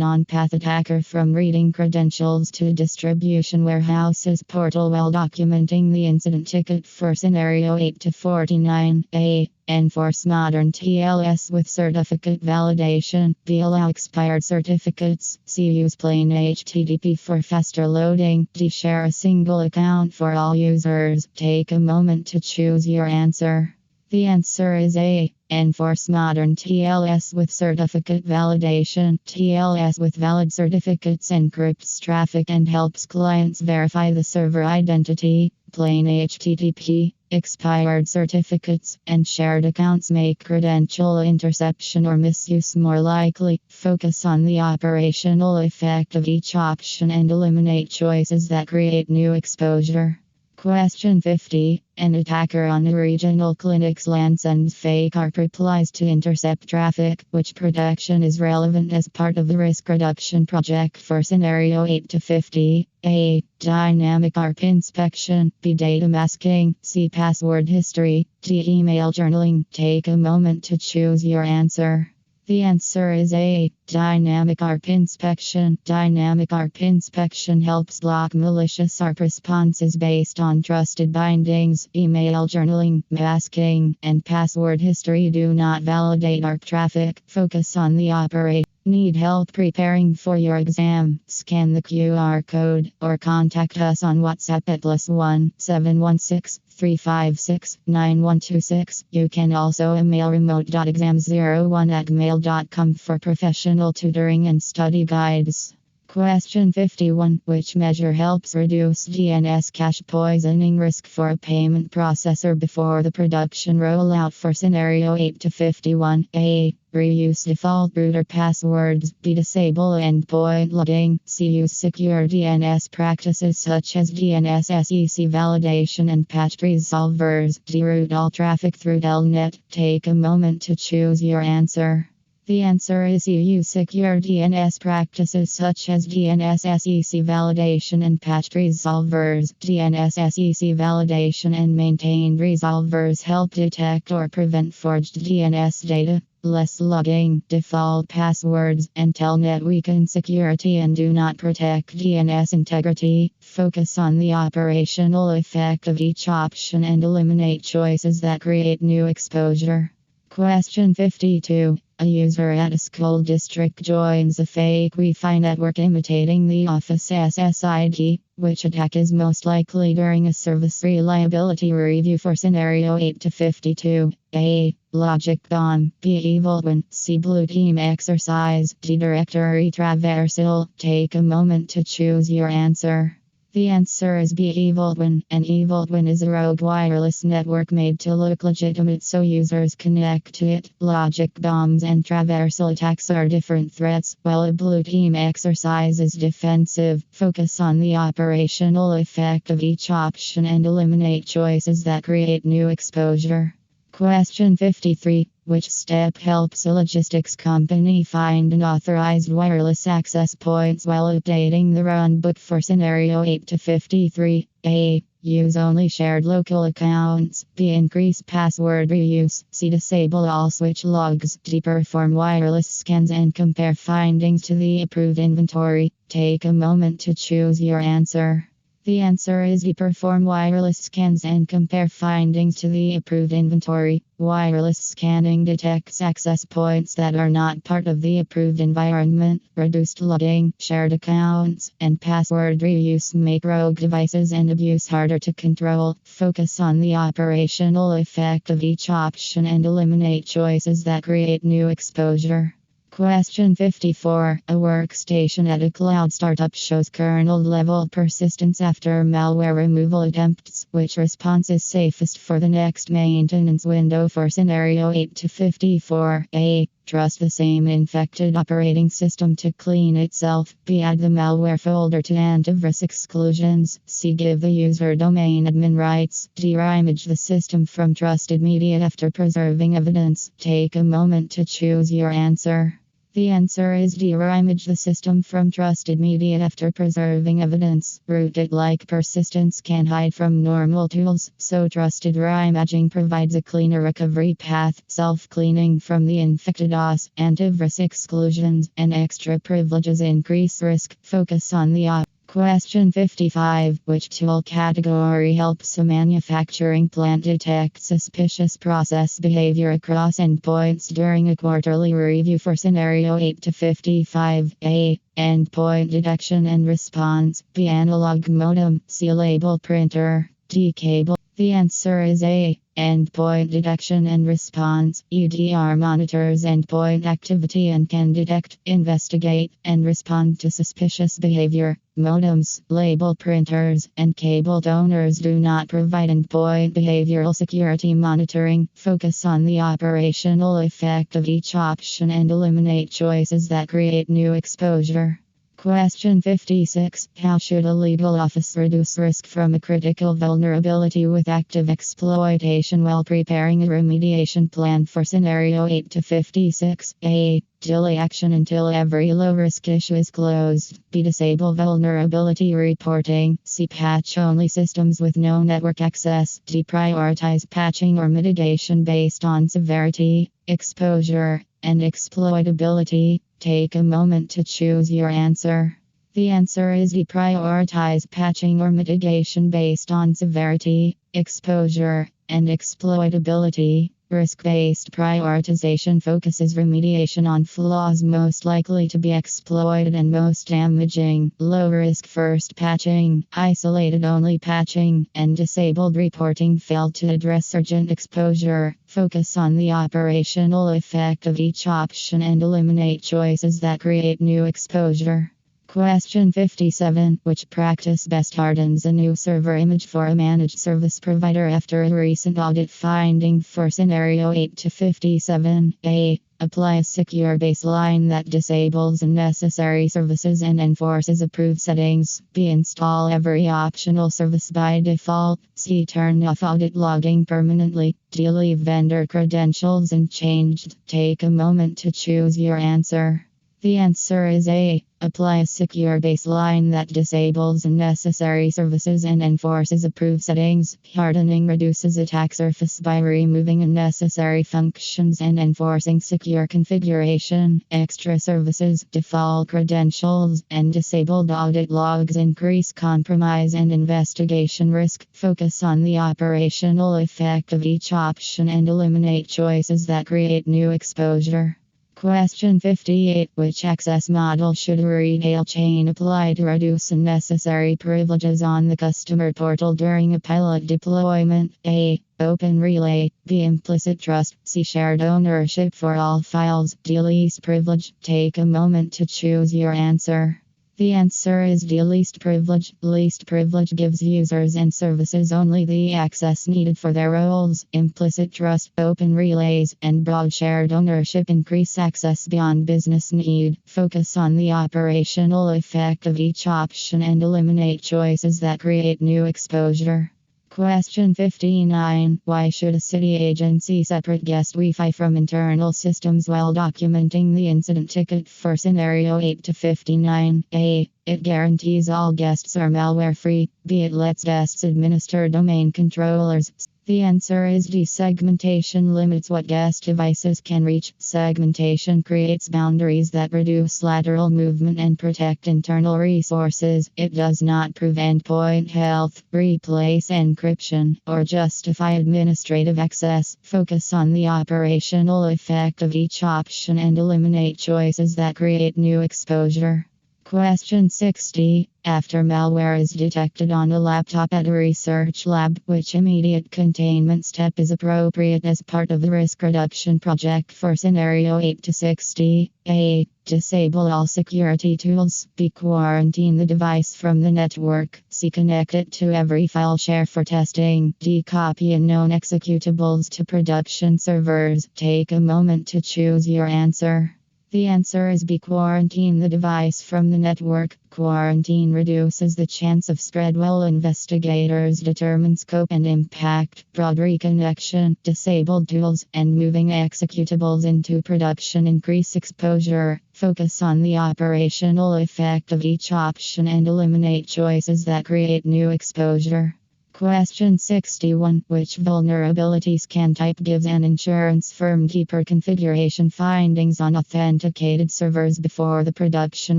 on-path attacker from reading credentials to distribution warehouses portal while documenting the incident ticket for scenario 8 to 49? A. Enforce modern TLS with certificate validation. B. Allow expired certificates. C. Use plain HTTP for faster loading. D. Share a single account for all users. Take a moment to choose your answer. The answer is A. Enforce modern TLS with certificate validation. TLS with valid certificates encrypts traffic and helps clients verify the server identity. Plain HTTP, expired certificates, and shared accounts make credential interception or misuse more likely. Focus on the operational effect of each option and eliminate choices that create new exposure. Question 50. An attacker on a regional clinic's LAN sends fake ARP replies to intercept traffic. Which protection is relevant as part of the risk reduction project for scenario 8 to 50? A. Dynamic ARP inspection. B. Data masking. C. Password history. D. Email journaling. Take a moment to choose your answer. The answer is A. Dynamic ARP inspection. Dynamic ARP inspection helps block malicious ARP responses based on trusted bindings. Email journaling, masking, and password history do not validate ARP traffic. Focus on the operate. Need help preparing for your exam? Scan the QR code or contact us on WhatsApp at +1 716 356 9126. You can also email remote.exam01@gmail.com for professional tutoring and study guides. Question 51. Which measure helps reduce DNS cache poisoning risk for a payment processor before the production rollout for scenario 8 to 51? A. Reuse default router passwords. B. Disable endpoint logging. C. Use secure DNS practices such as DNS SEC validation and patched resolvers. D. Route all traffic through Telnet. Take a moment to choose your answer. The answer is you use secure DNS practices such as DNS SEC validation and patched resolvers. DNS SEC validation and maintained resolvers help detect or prevent forged DNS data. Less logging, default passwords, and Telnet weaken security and do not protect DNS integrity. Focus on the operational effect of each option and eliminate choices that create new exposure. Question 52. A user at a school district joins a fake Wi-Fi network imitating the office SSID. Which attack is most likely during a service reliability review for scenario 8 to 52? A. Logic bomb. B. Evil twin. C. Blue team exercise. D. Directory traversal. Take a moment to choose your answer. The answer is B. Evil twin. An evil twin is a rogue wireless network made to look legitimate so users connect to it. Logic bombs and traversal attacks are different threats, while a blue team exercise is defensive. Focus on the operational effect of each option and eliminate choices that create new exposure. Question 53. Which step helps a logistics company find unauthorized wireless access points while updating the runbook for scenario 8 to 53? A. Use only shared local accounts. B. Increase password reuse. C. Disable all switch logs. D. Perform wireless scans and compare findings to the approved inventory. Take a moment to choose your answer. The answer is D. Perform wireless scans and compare findings to the approved inventory. Wireless scanning detects access points that are not part of the approved environment. Reduced logging, shared accounts, and password reuse make rogue devices and abuse harder to control. Focus on the operational effect of each option and eliminate choices that create new exposure. Question 54. A workstation at a cloud startup shows kernel-level persistence after malware removal attempts. Which response is safest for the next maintenance window for scenario 8 to 54? A. Trust the same infected operating system to clean itself. B. Add the malware folder to antivirus exclusions. C. Give the user domain admin rights. D. Reimage the system from trusted media after preserving evidence. Take a moment to choose your answer. The answer is D. Reimage the system from trusted media after preserving evidence. Root-like persistence can hide from normal tools, so trusted reimaging provides a cleaner recovery path. Self-cleaning from the infected OS, antivirus exclusions, and extra privileges increase risk. Focus on the op. Question 55. Which tool category helps a manufacturing plant detect suspicious process behavior across endpoints during a quarterly review for scenario 8 to 55? A. Endpoint detection and response. B. Analog modem. C. Label printer. D. Cable. The answer is A. Endpoint detection and response. EDR monitors endpoint activity and can detect, investigate, and respond to suspicious behavior. Modems, label printers, and cable donors do not provide endpoint behavioral security monitoring. Focus on the operational effect of each option and eliminate choices that create new exposure. Question 56. How should a legal office reduce risk from a critical vulnerability with active exploitation while preparing a remediation plan for scenario 8 to 56? A. Delay action until every low-risk issue is closed. B. Disable vulnerability reporting. C. Patch only systems with no network access. D. Prioritize patching or mitigation based on severity, exposure, and exploitability. Take a moment to choose your answer. The answer is D. Prioritize patching or mitigation based on severity, exposure, and exploitability. Risk-based prioritization focuses remediation on flaws most likely to be exploited and most damaging. Low-risk first patching, isolated only patching, and disabled reporting fail to address urgent exposure. Focus on the operational effect of each option and eliminate choices that create new exposure. Question 57. Which practice best hardens a new server image for a managed service provider after a recent audit finding for scenario 8 to 57? A. Apply a secure baseline that disables unnecessary services and enforces approved settings. B. Install every optional service by default. C. Turn off audit logging permanently. D. Leave vendor credentials unchanged. Take a moment to choose your answer. The answer is A. Apply a secure baseline that disables unnecessary services and enforces approved settings. Hardening reduces attack surface by removing unnecessary functions and enforcing secure configuration. Extra services, default credentials, and disabled audit logs increase compromise and investigation risk. Focus on the operational effect of each option and eliminate choices that create new exposure. Question 58. Which access model should a retail chain apply to reduce unnecessary privileges on the customer portal during a pilot deployment? A. Open relay. B. Implicit trust. C. Shared ownership for all files. D. Least privilege. Take a moment to choose your answer. The answer is D. Least privilege. Least privilege gives users and services only the access needed for their roles. Implicit trust, open relays, and broad shared ownership increase access beyond business need. Focus on the operational effect of each option and eliminate choices that create new exposure. Question 59. Why should a city agency separate guest Wi-Fi from internal systems while documenting the incident ticket for scenario 8 to 59? A. It guarantees all guests are malware-free. B. It lets guests administer domain controllers. The answer is D. Segmentation limits what guest devices can reach. Segmentation creates boundaries that reduce lateral movement and protect internal resources. It does not prevent endpoint health, replace encryption, or justify administrative access. Focus on the operational effect of each option and eliminate choices that create new exposure. Question 60. After malware is detected on a laptop at a research lab, which immediate containment step is appropriate as part of the risk reduction project for scenario 8 to 60? A. Disable all security tools. B. Quarantine the device from the network. C. Connect it to every file share for testing. D. Copy unknown executables to production servers. Take a moment to choose your answer. The answer is B. Quarantine the device from the network. Quarantine reduces the chance of spread while investigators determine scope and impact. Broad reconnection, disabled tools, and moving executables into production increase exposure. Focus on the operational effect of each option and eliminate choices that create new exposure. Question 61. Which vulnerability scan type gives an insurance firm deeper configuration findings on authenticated servers before the production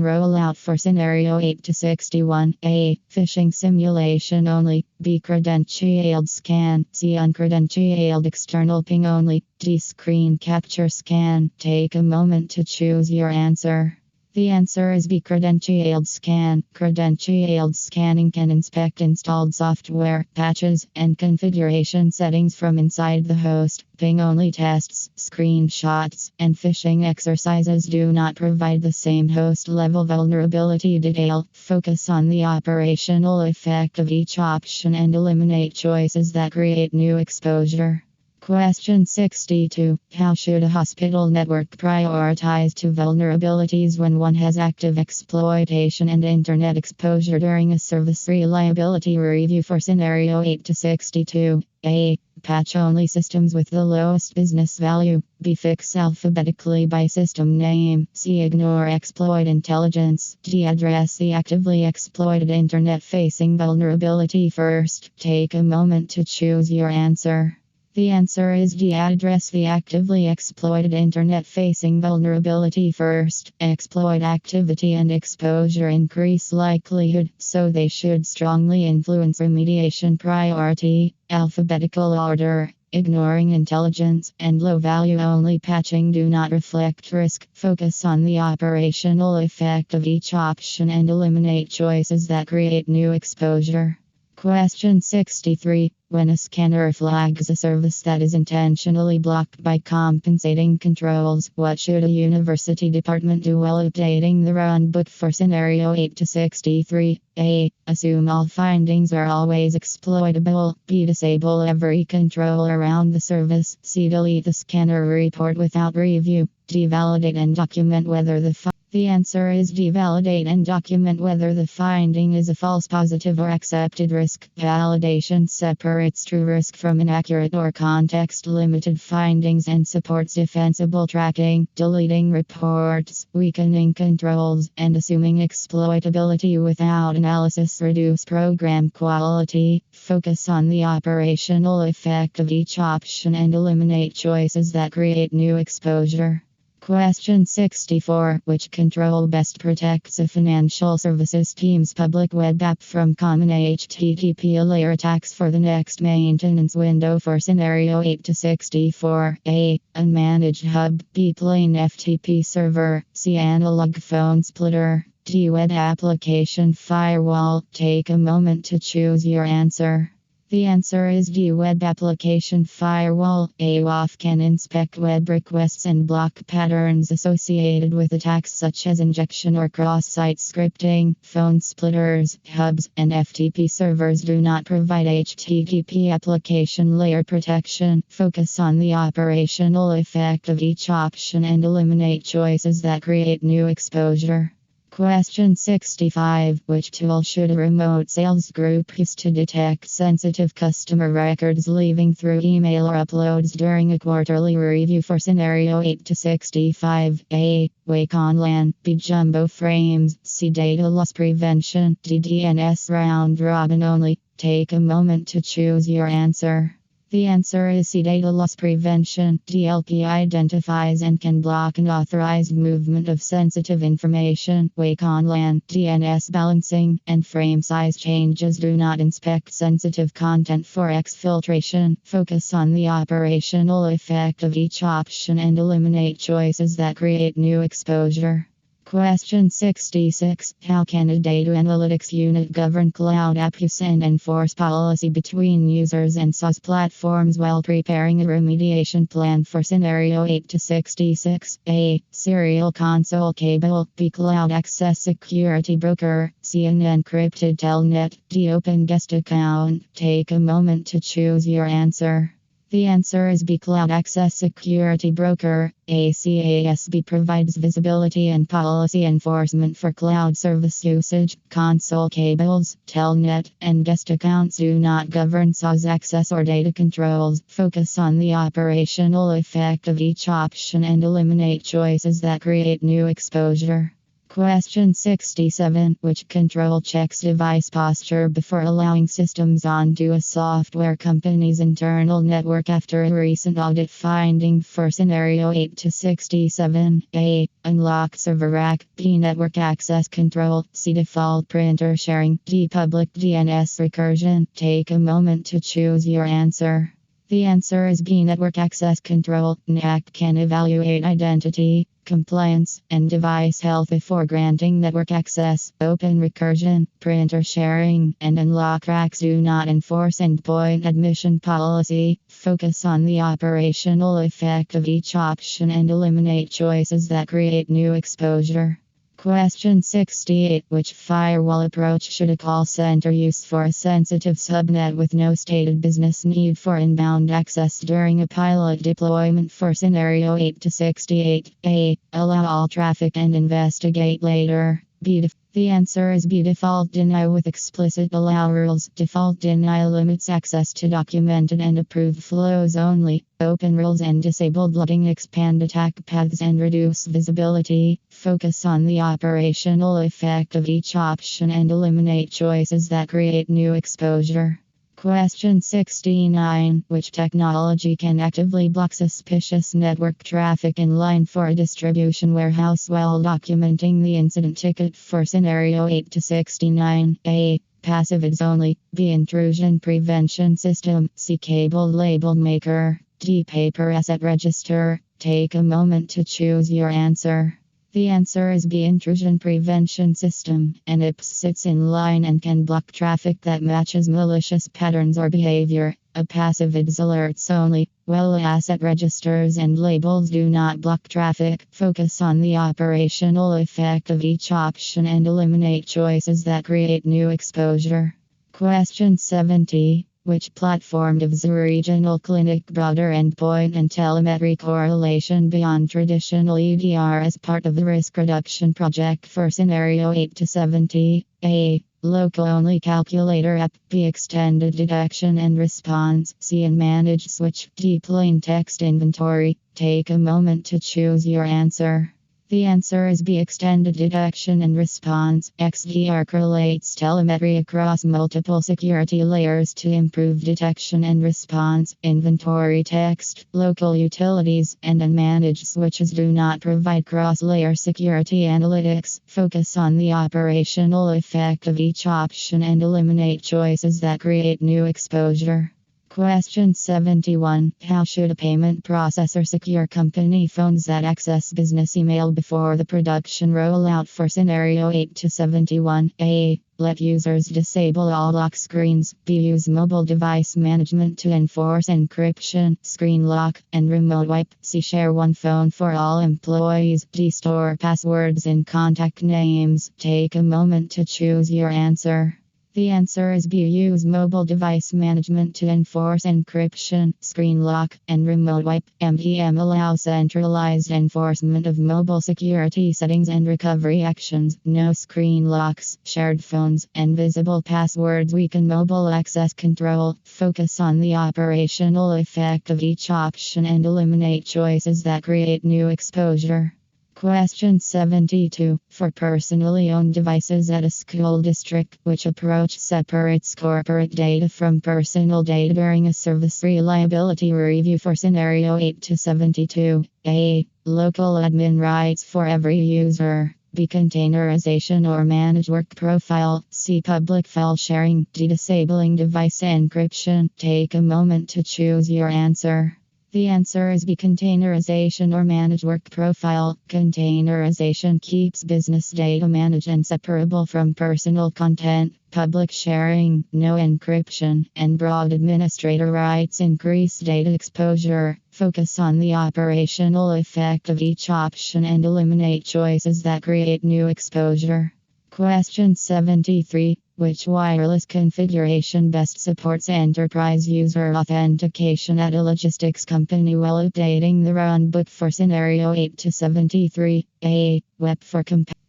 rollout for scenario 8 to 61? A. Phishing simulation only. B. Credentialed scan. C. Uncredentialed external ping only. D. Screen capture scan. Take a moment to choose your answer. The answer is B. Credentialed scan. Credentialed scanning can inspect installed software, patches, and configuration settings from inside the host. Ping-only tests, screenshots, and phishing exercises do not provide the same host-level vulnerability detail. Focus on the operational effect of each option and eliminate choices that create new exposure. Question 62. How should a hospital network prioritize two vulnerabilities when one has active exploitation and internet exposure during a service reliability review for scenario 8 to 62? A. Patch only systems with the lowest business value. B. Fix alphabetically by system name. C. Ignore exploit intelligence. D. Address the actively exploited internet-facing vulnerability first. Take a moment to choose your answer. The answer is D. Address the actively exploited internet-facing vulnerability first. Exploit activity and exposure increase likelihood, so they should strongly influence remediation priority. Alphabetical order, ignoring intelligence, and low-value only patching do not reflect risk. Focus on the operational effect of each option and eliminate choices that create new exposure. Question 63. When a scanner flags a service that is intentionally blocked by compensating controls, what should a university department do while updating the runbook for scenario 8 to 63? A. Assume all findings are always exploitable. B. Disable every control around the service. C. Delete the scanner report without review. D. Validate and document whether the answer is D. Validate and document whether the finding is a false positive or accepted risk. Validation separates true risk from inaccurate or context-limited findings and supports defensible tracking. Deleting reports, weakening controls, and assuming exploitability without analysis reduce program quality. Focus on the operational effect of each option and eliminate choices that create new exposure. Question 64. Which control best protects a financial services team's public web app from common HTTP layer attacks for the next maintenance window for scenario 8 to 64? A. Unmanaged hub. B. Plain FTP server. C. Analog phone splitter. D. Web application firewall. Take a moment to choose your answer. The answer is D. Web application firewall. AWAF can inspect web requests and block patterns associated with attacks such as injection or cross-site scripting. Phone splitters, hubs, and FTP servers do not provide HTTP application layer protection. Focus on the operational effect of each option and eliminate choices that create new exposure. Question 65. Which tool should a remote sales group use to detect sensitive customer records leaving through email or uploads during a quarterly review for scenario 8 to 65? A. Wake on LAN. B. Jumbo frames. C. Data loss prevention. D. DNS round robin only. Take a moment to choose your answer. The answer is C. Data loss prevention. DLP identifies and can block unauthorized movement of sensitive information. Wake on LAN, DNS balancing, and frame size changes do not inspect sensitive content for exfiltration. Focus on the operational effect of each option and eliminate choices that create new exposure. Question 66. How can a data analytics unit govern cloud app use and enforce policy between users and SaaS platforms while preparing a remediation plan for scenario 8 to 66? A. Serial console cable. B. Cloud access security broker. C. An encrypted telnet. D. Open guest account. Take a moment to choose your answer. The answer is B. Cloud Access Security Broker. ACASB provides visibility and policy enforcement for cloud service usage. Console cables, telnet, and guest accounts do not govern SaaS access or data controls. Focus on the operational effect of each option and eliminate choices that create new exposure. Question 67. Which control checks device posture before allowing systems onto a software company's internal network after a recent audit finding for scenario 8 to 67? A. Unlock server rack. B. Network access control. C. Default printer sharing. D. Public DNS recursion. Take a moment to choose your answer. The answer is B. Network access control. NAC can evaluate identity, compliance, and device health before granting network access. Open recursion, printer sharing, and unlock racks do not enforce endpoint admission policy. Focus on the operational effect of each option and eliminate choices that create new exposure. Question 68. Which firewall approach should a call center use for a sensitive subnet with no stated business need for inbound access during a pilot deployment for scenario 8 to 68? A. Allow all traffic and investigate later. B. The answer is B. Default deny with explicit allow rules. Default deny limits access to documented and approved flows only. Open rules and disabled loading expand attack paths and reduce visibility. Focus on the operational effect of each option and eliminate choices that create new exposure. Question 69. Which technology can actively block suspicious network traffic in line for a distribution warehouse while documenting the incident ticket for scenario 8 to 69? A. Passive IDs only. B. Intrusion prevention system. C. Cable label maker. D. Paper asset register. Take a moment to choose your answer. The answer is B. Intrusion prevention system. An IPS sits in line and can block traffic that matches malicious patterns or behavior. A passive IDs alerts only, while asset registers and labels do not block traffic. Focus on the operational effect of each option and eliminate choices that create new exposure. Question 70. Which platform gives a regional clinic broader endpoint and telemetry correlation beyond traditional EDR as part of the risk reduction project for scenario 8 to 70? A. Local only calculator app. B. Extended detection and response. C. And managed switch. D. Plain text inventory. Take a moment to choose your answer. The answer is B. Extended detection and response. XDR correlates telemetry across multiple security layers to improve detection and response. Inventory text, local utilities, and unmanaged switches do not provide cross-layer security analytics. Focus on the operational effect of each option and eliminate choices that create new exposure. Question 71. How should a payment processor secure company phones that access business email before the production rollout for scenario 8 to 71? A. Let users disable all lock screens. B. Use mobile device management to enforce encryption, screen lock, and remote wipe. C. Share one phone for all employees. D. Store passwords in contact names. Take a moment to choose your answer. The answer is B. Use mobile device management to enforce encryption, screen lock, and remote wipe. MDM allows centralized enforcement of mobile security settings and recovery actions. No screen locks, shared phones, and visible passwords weaken mobile access control. Focus on the operational effect of each option and eliminate choices that create new exposure. Question 72. For personally owned devices at a school district, which approach separates corporate data from personal data during a service reliability review for scenario 8 to 72? A. Local admin rights for every user. B. Containerization or managed work profile. C. Public file sharing. D. Disabling device encryption. Take a moment to choose your answer. The answer is B. Containerization or managed work profile. Containerization keeps business data managed and separable from personal content. Public sharing, no encryption, and broad administrator rights increase data exposure. Focus on the operational effect of each option and eliminate choices that create new exposure. Question 73. Which wireless configuration best supports enterprise user authentication at a logistics company while updating the runbook for scenario 8 to 73? A. Web for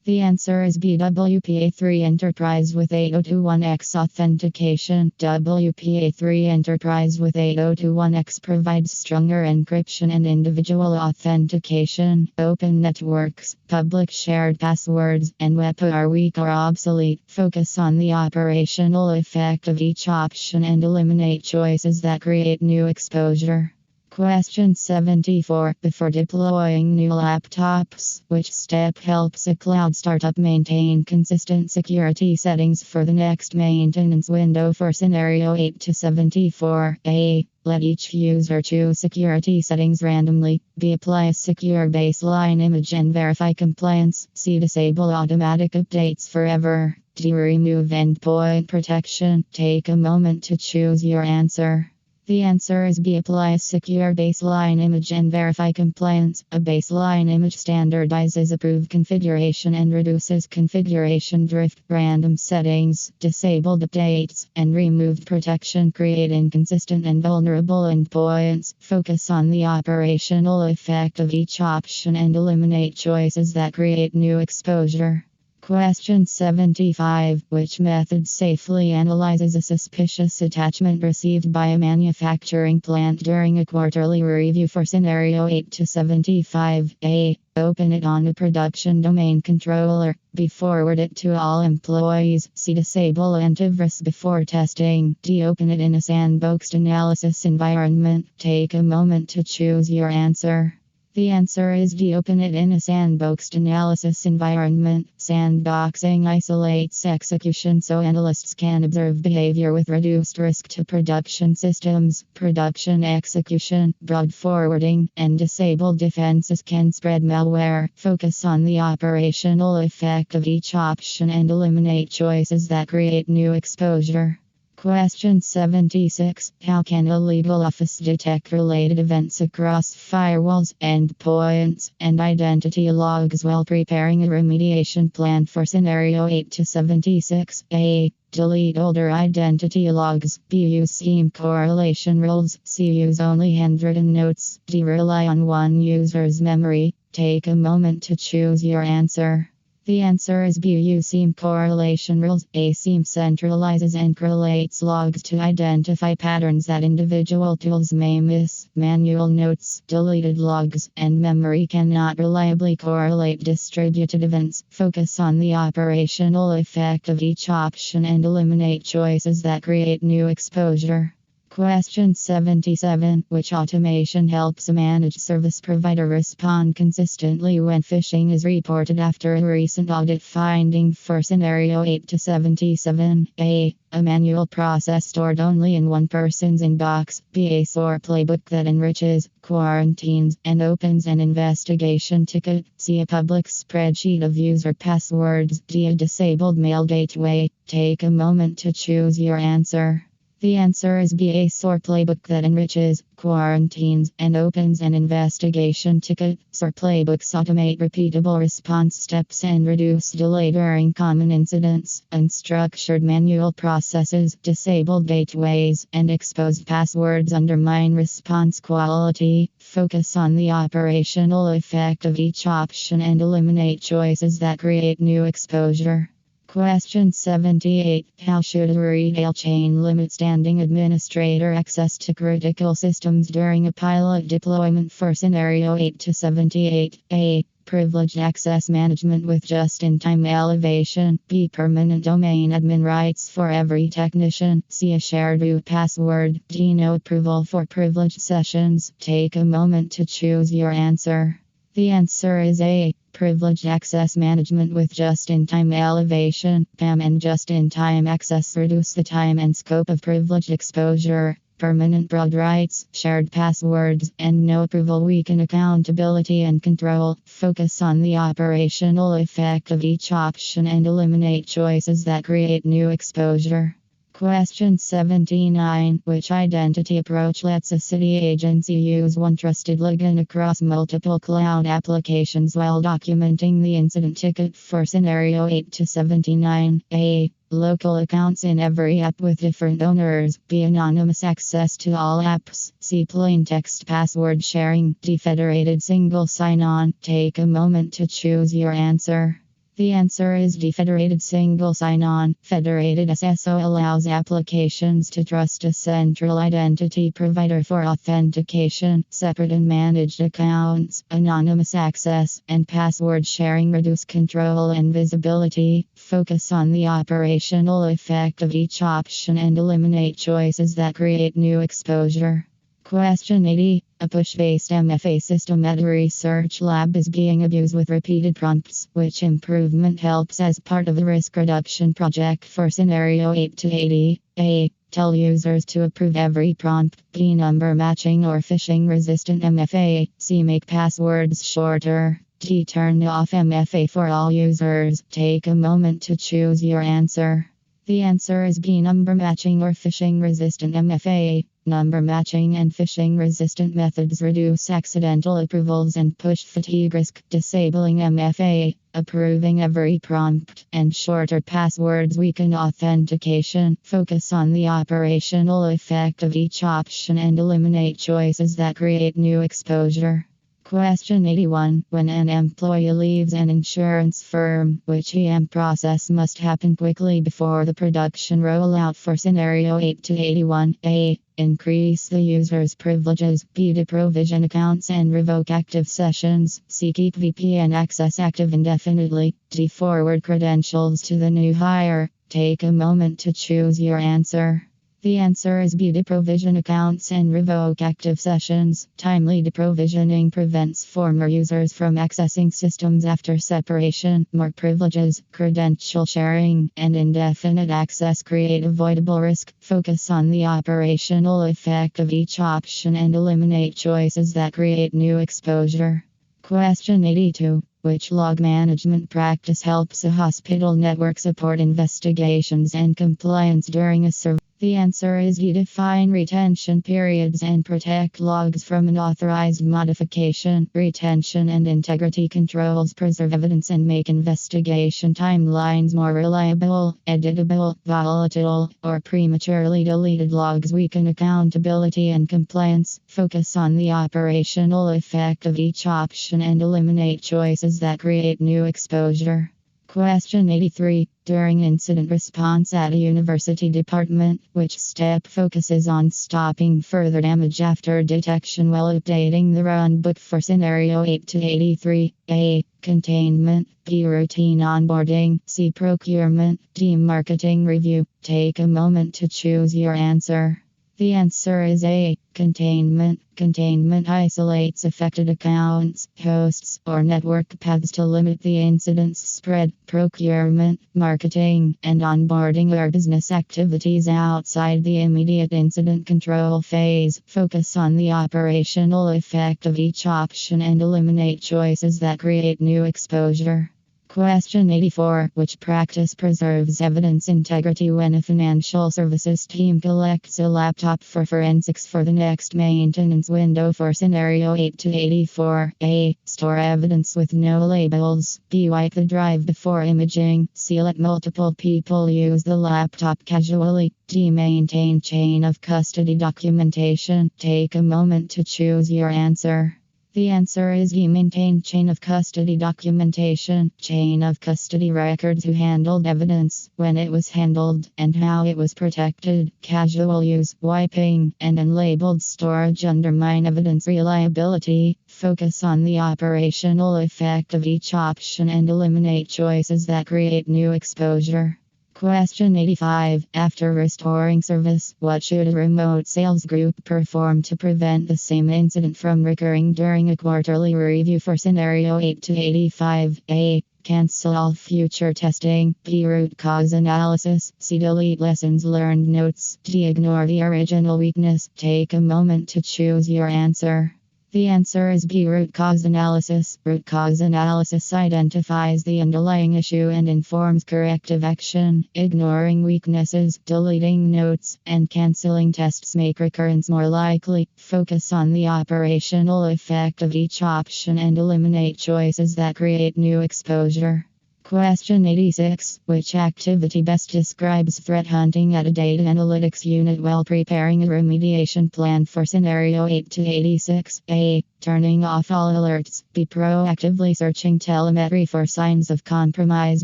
The answer is B. WPA3 Enterprise with 8021X authentication. WPA3 Enterprise with 8021X provides stronger encryption and individual authentication. Open networks, public shared passwords, and web are weak or obsolete. Focus on the operational effect of each option and eliminate choices that create new exposure. Question 74. Before deploying new laptops, which step helps a cloud startup maintain consistent security settings for the next maintenance window for scenario 8 to 74? A. Let each user choose security settings randomly. B. Apply a secure baseline image and verify compliance. C. Disable automatic updates forever. D. Remove endpoint protection. Take a moment to choose your answer. The answer is B. Apply a secure baseline image and verify compliance. A baseline image standardizes approved configuration and reduces configuration drift. Random settings, disabled updates, and removed protection create inconsistent and vulnerable endpoints. Focus on the operational effect of each option and eliminate choices that create new exposure. Question 75. Which method safely analyzes a suspicious attachment received by a manufacturing plant during a quarterly review for scenario 8 to 75? A. Open it on a production domain controller. B. Forward it to all employees. C. Disable antivirus before testing. D. Open it in a sandboxed analysis environment. Take a moment to choose your answer. The answer is D. Open it in a sandboxed analysis environment. Sandboxing isolates execution so analysts can observe behavior with reduced risk to production systems. Production execution, broad forwarding, and disabled defenses can spread malware. Focus on the operational effect of each option and eliminate choices that create new exposure. Question 76. How can a legal office detect related events across firewalls, endpoints, and identity logs while preparing a remediation plan for scenario 8 to 76? A. Delete older identity logs. B. Use SIEM correlation rules. C. Use only handwritten notes. D. Rely on one user's memory. Take a moment to choose your answer. The answer is B. Use SIEM correlation rules. A. SIEM centralizes and correlates logs to identify patterns that individual tools may miss. Manual notes, deleted logs, and memory cannot reliably correlate distributed events. Focus on the operational effect of each option and eliminate choices that create new exposure. Question 77. Which automation helps a managed service provider respond consistently when phishing is reported after a recent audit finding for scenario 8 to 77? A. A manual process stored only in one person's inbox. B. A SOAR playbook that enriches, quarantines, and opens an investigation ticket. C. A public spreadsheet of user passwords. D. A disabled mail gateway. Take a moment to choose your answer. The answer is B. A SOAR playbook that enriches, quarantines, and opens an investigation ticket. SOAR playbooks automate repeatable response steps and reduce delay during common incidents. Unstructured manual processes, disabled gateways, and exposed passwords undermine response quality. Focus on the operational effect of each option and eliminate choices that create new exposure. Question 78. How should a retail chain limit standing administrator access to critical systems during a pilot deployment for scenario 8 to 78? A. Privileged access management with just-in-time elevation. B. Permanent domain admin rights for every technician. C. A shared root password. D. No approval for privileged sessions. Take a moment to choose your answer. The answer is A. Privileged access management with just-in-time elevation. PAM and just-in-time access reduce the time and scope of privileged exposure. permanent broad rights, shared passwords, and no approval. Weaken accountability and control. Focus on the operational effect of each option and eliminate choices that create new exposure. Question 79. Which identity approach lets a city agency use one trusted login across multiple cloud applications while documenting the incident ticket for scenario 8 to 79? A. Local accounts in every app with different owners. B. Anonymous access to all apps. C. Plain text password sharing. D. Federated single sign-on. Take a moment to choose your answer. The answer is D. Federated single sign-on. Federated SSO allows applications to trust a central identity provider for authentication. Separate and managed accounts, anonymous access, and password sharing reduce control and visibility. Focus on the operational effect of each option and eliminate choices that create new exposure. Question 80. A push-based MFA system at a research lab is being abused with repeated prompts. Which improvement helps as part of the risk reduction project for scenario 8 to 80? A. Tell users to approve every prompt. B. Number matching or phishing resistant MFA. C. Make passwords shorter. D. Turn off MFA for all users. Take a moment to choose your answer. The answer is B. Number matching or phishing resistant MFA. Number matching and phishing resistant methods reduce accidental approvals and push fatigue risk. Disabling MFA, approving every prompt, and shorter passwords weaken authentication. Focus on the operational effect of each option and eliminate choices that create new exposure. Question 81. When an employee leaves an insurance firm, which EM process must happen quickly before the production rollout for scenario 8 to 81? A. Increase the user's privileges. B. Deprovision accounts and revoke active sessions. C. Keep VPN access active indefinitely. D. Forward credentials to the new hire. Take a moment to choose your answer. The answer is B. Deprovision accounts and revoke active sessions. Timely deprovisioning prevents former users from accessing systems after separation. More privileges, credential sharing, and indefinite access create avoidable risk. Focus on the operational effect of each option and eliminate choices that create new exposure. Question 82. Which log management practice helps a hospital network support investigations and compliance during a survey? The answer is you define retention periods and protect logs from unauthorized modification. Retention and integrity controls preserve evidence and make investigation timelines more reliable. Editable, volatile, or prematurely deleted logs weaken accountability and compliance. Focus on the operational effect of each option and eliminate choices that create new exposure. Question 83. During incident response at a university department, which step focuses on stopping further damage after detection while updating the runbook for scenario 8 to 83? A. Containment. B. Routine onboarding. C. Procurement. D. Marketing review. Take a moment to choose your answer. The answer is A. Containment. Containment isolates affected accounts, hosts, or network paths to limit the incident's spread. Procurement, marketing, and onboarding are business activities outside the immediate incident control phase. Focus on the operational effect of each option and eliminate choices that create new exposure. Question 84. Which practice preserves evidence integrity when a financial services team collects a laptop for forensics for the next maintenance window for scenario 8 to 84? A. Store evidence with no labels. B. Wipe the drive before imaging. C. Let multiple people use the laptop casually. D. Maintain chain of custody documentation. Take a moment to choose your answer. The answer is D. Maintain chain of custody documentation. Chain of custody records who handled evidence, when it was handled, and how it was protected. Casual use, wiping, and unlabeled storage undermine evidence reliability. Focus on the operational effect of each option and eliminate choices that create new exposure. Question 85. After restoring service, what should a remote sales group perform to prevent the same incident from recurring during a quarterly review for scenario 8 to 85? A. Cancel all future testing. B. Root cause analysis. C. Delete lessons learned notes. D. Ignore the original weakness. Take a moment to choose your answer. The answer is B. Root cause analysis. Root cause analysis identifies the underlying issue and informs corrective action. Ignoring weaknesses, deleting notes, and canceling tests make recurrence more likely. Focus on the operational effect of each option and eliminate choices that create new exposure. Question 86. Which activity best describes threat hunting at a data analytics unit while preparing a remediation plan for scenario 8 to 86? A. Turning off all alerts. B. Proactively searching telemetry for signs of compromise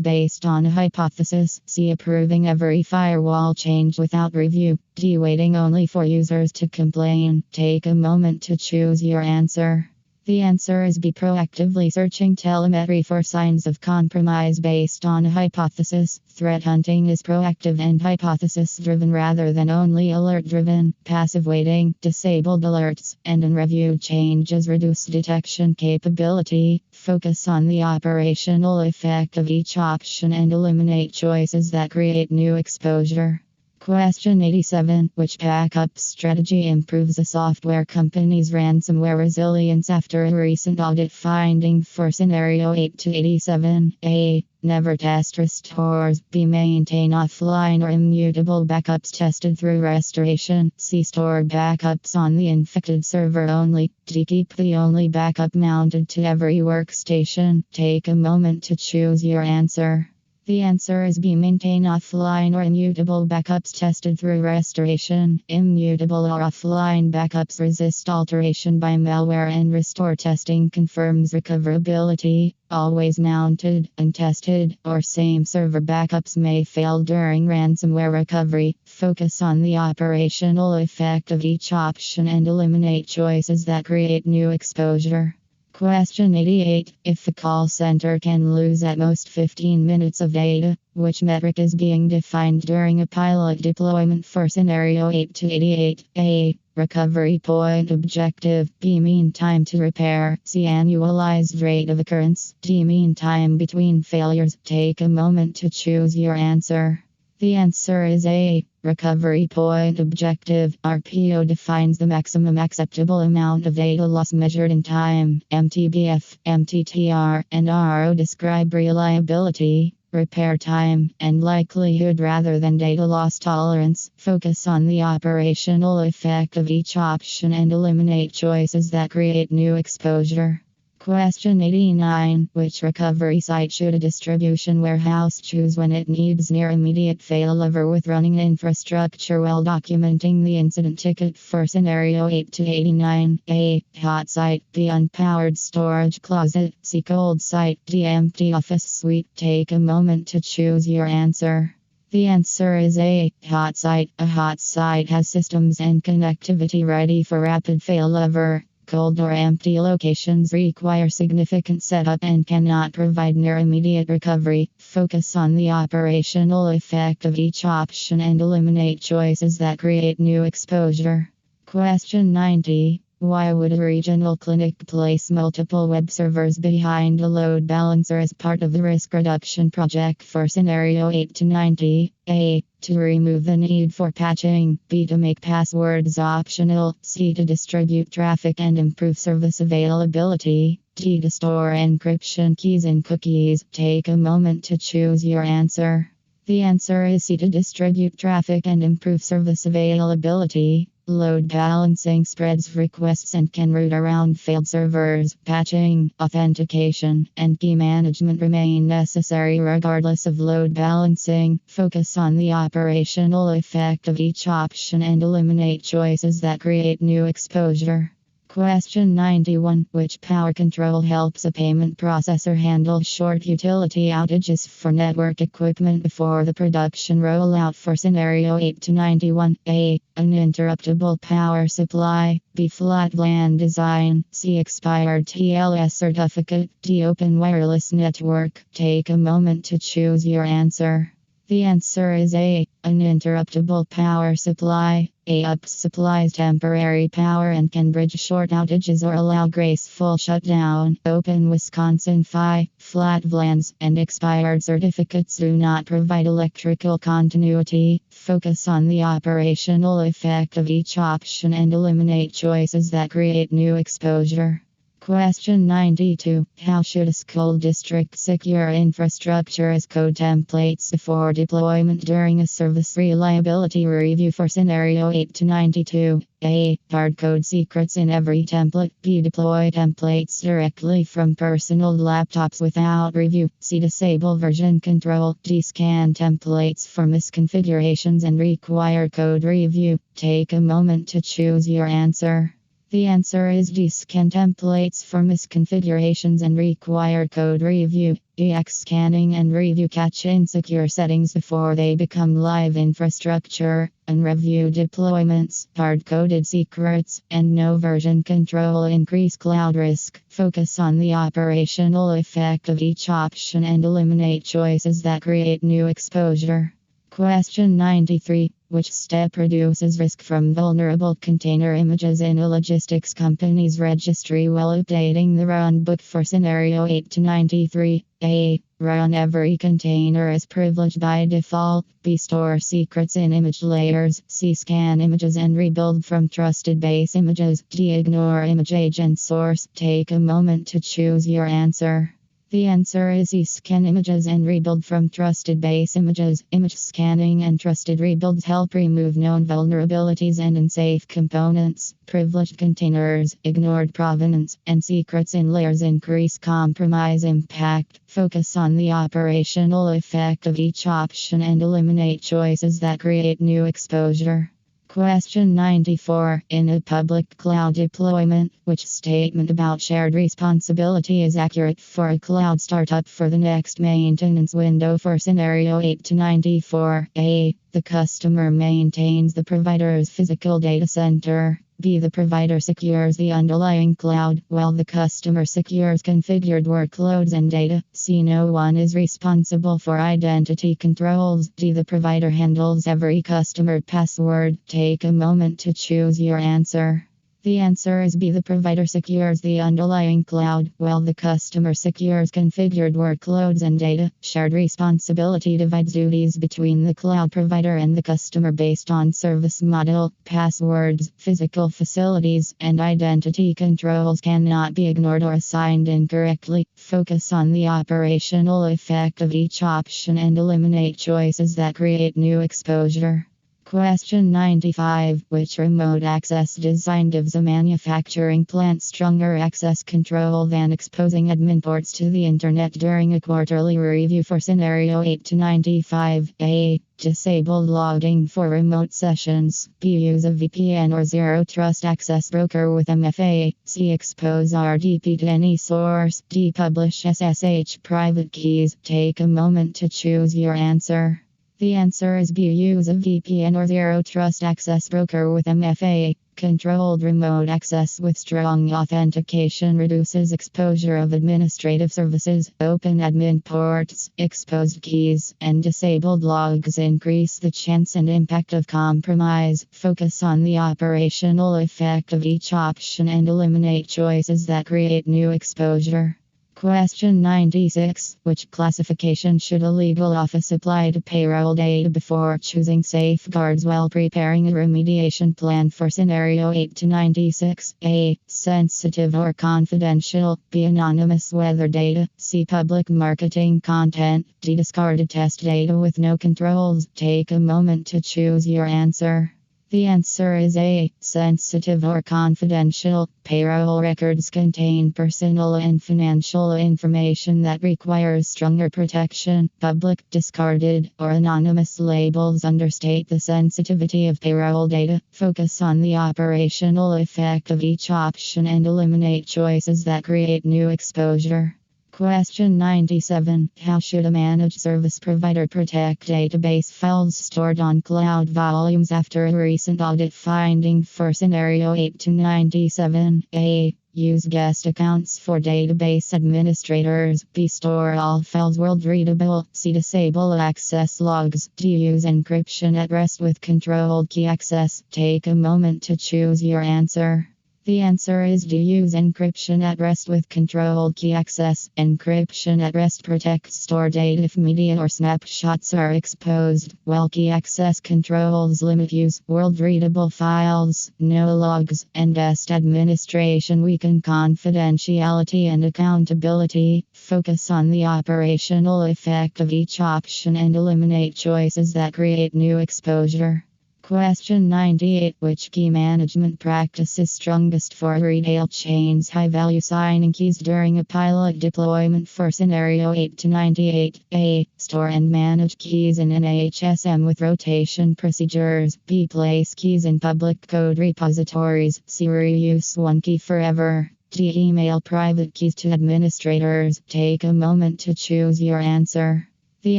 based on a hypothesis. C. Approving every firewall change without review. D. Waiting only for users to complain. Take a moment to choose your answer. The answer is B. Proactively searching telemetry for signs of compromise based on a hypothesis. Threat hunting is proactive and hypothesis driven rather than only alert driven. Passive waiting, disabled alerts, and unreviewed changes reduce detection capability. Focus on the operational effect of each option and eliminate choices that create new exposure. Question 87. Which backup strategy improves a software company's ransomware resilience after a recent audit finding for scenario 8 to 87? A. Never test restores. B. Maintain offline or immutable backups tested through restoration. C. Store backups on the infected server only. D. Keep the only backup mounted to every workstation. Take a moment to choose your answer. The answer is B. Maintain offline or immutable backups tested through restoration. Immutable or offline backups resist alteration by malware and restore testing confirms recoverability. Always mounted, untested, or same server backups may fail during ransomware recovery. Focus on the operational effect of each option and eliminate choices that create new exposure. Question 88. If a call center can lose at most 15 minutes of data, which metric is being defined during a pilot deployment for scenario 8 to 88? A. Recovery point objective. B. Mean time to repair. C. Annualized rate of occurrence. D. Mean time between failures. Take a moment to choose your answer. The answer is A. Recovery point objective. RPO defines the maximum acceptable amount of data loss measured in time. MTBF, MTTR, and RO describe reliability, repair time, and likelihood rather than data loss tolerance. Focus on the operational effect of each option and eliminate choices that create new exposure. Question 89. Which recovery site should a distribution warehouse choose when it needs near immediate failover with running infrastructure while documenting the incident ticket for scenario 8 to 89? A. Hot site. B. Unpowered storage closet. C. Cold site. D. Empty office suite. Take a moment to choose your answer. The answer is A. Hot site. A hot site has systems and connectivity ready for rapid failover. Cold or empty locations require significant setup and cannot provide near immediate recovery. Focus on the operational effect of each option and eliminate choices that create new exposure. Question 90. Why would a regional clinic place multiple web servers behind a load balancer as part of the risk reduction project for scenario 8 to 90? A. To remove the need for patching. B. To make passwords optional. C. To distribute traffic and improve service availability. D. To store encryption keys in cookies. Take a moment to choose your answer. The answer is C. To distribute traffic and improve service availability. Load balancing spreads requests and can route around failed servers. Patching, authentication, and key management remain necessary regardless of load balancing. Focus on the operational effect of each option and eliminate choices that create new exposure. Question 91. Which power control helps a payment processor handle short utility outages for network equipment before the production rollout for scenario 8 to 91? A. Uninterruptible power supply. B. Flat LAN design. C. Expired TLS certificate. D. Open wireless network. Take a moment to choose your answer. The answer is A. Uninterruptible power supply. AUP supplies temporary power and can bridge short outages or allow graceful shutdown. Open Wisconsin PHY, flat VLANs, and expired certificates do not provide electrical continuity. Focus on the operational effect of each option and eliminate choices that create new exposure. Question 92. How should a school district secure infrastructure as code templates before deployment during a service reliability review for scenario 8 to 92? A. Hard code secrets in every template. B. Deploy templates directly from personal laptops without review. C. Disable version control. D. Scan templates for misconfigurations and require code review. Take a moment to choose your answer. The answer is D. Scan templates for misconfigurations and require code review. EX scanning and review catch insecure settings before they become live infrastructure. Unreviewed deployments, hard-coded secrets, and no version control increase cloud risk. Focus on the operational effect of each option and eliminate choices that create new exposure. Question 93. Which step reduces risk from vulnerable container images in a logistics company's registry while updating the runbook for scenario 8 to 93? A. Run every container as privileged by default. B. Store secrets in image layers. C. Scan images and rebuild from trusted base images. D. Ignore image agent source. Take a moment to choose your answer. The answer is E. Scan images and rebuild from trusted base images. Image scanning and trusted rebuilds help remove known vulnerabilities and unsafe components. Privileged containers, ignored provenance, and secrets in layers increase compromise impact. Focus on the operational effect of each option and eliminate choices that create new exposure. Question 94. In a public cloud deployment, which statement about shared responsibility is accurate for a cloud startup for the next maintenance window for scenario 8 to 94? A. The customer maintains the provider's physical data center. B. The provider secures the underlying cloud, while the customer secures configured workloads and data. C. No one is responsible for identity controls. D. The provider handles every customer password. Take a moment to choose your answer. The answer is B. The provider secures the underlying cloud, while the customer secures configured workloads and data. Shared responsibility divides duties between the cloud provider and the customer based on service model. Passwords, physical facilities, and identity controls cannot be ignored or assigned incorrectly. Focus on the operational effect of each option and eliminate choices that create new exposure. Question 95. Which remote access design gives a manufacturing plant stronger access control than exposing admin ports to the internet during a quarterly review for scenario 8 to 95? A. Disabled logging for remote sessions. B. Use a VPN or zero trust access broker with MFA. C. Expose RDP to any source. D. Publish SSH private keys. Take a moment to choose your answer. The answer is B. Use a VPN or zero trust access broker with MFA. Controlled remote access with strong authentication reduces exposure of administrative services. Open admin ports, exposed keys, and disabled logs increase the chance and impact of compromise. Focus on the operational effect of each option and eliminate choices that create new exposure. Question 96. Which classification should a legal office apply to payroll data before choosing safeguards while preparing a remediation plan for scenario 8 to 96? A. Sensitive or confidential. B. Anonymous weather data. C. Public marketing content. D. Discarded test data with no controls. Take a moment to choose your answer. The answer is A. Sensitive or confidential. Payroll records contain personal and financial information that requires stronger protection. Public, discarded, or anonymous labels understate the sensitivity of payroll data. Focus on the operational effect of each option and eliminate choices that create new exposure. Question 97. How should a managed service provider protect database files stored on cloud volumes after a recent audit finding for scenario 8 to 97? A. Use guest accounts for database administrators. B. Store all files world readable. C. Disable access logs. D. Use encryption at rest with controlled key access. Take a moment to choose your answer. The answer is D. Use encryption at rest with controlled key access. Encryption at rest protects stored data if media or snapshots are exposed, while key access controls limit use. World readable files, no logs, and guest administration weaken confidentiality and accountability. Focus on the operational effect of each option and eliminate choices that create new exposure. Question 98. Which key management practice is strongest for retail chains? High value signing keys during a pilot deployment for scenario 8 to 98. A. Store and manage keys in an HSM with rotation procedures. B. Place keys in public code repositories. C. Reuse one key forever. D. Email private keys to administrators. Take a moment to choose your answer. The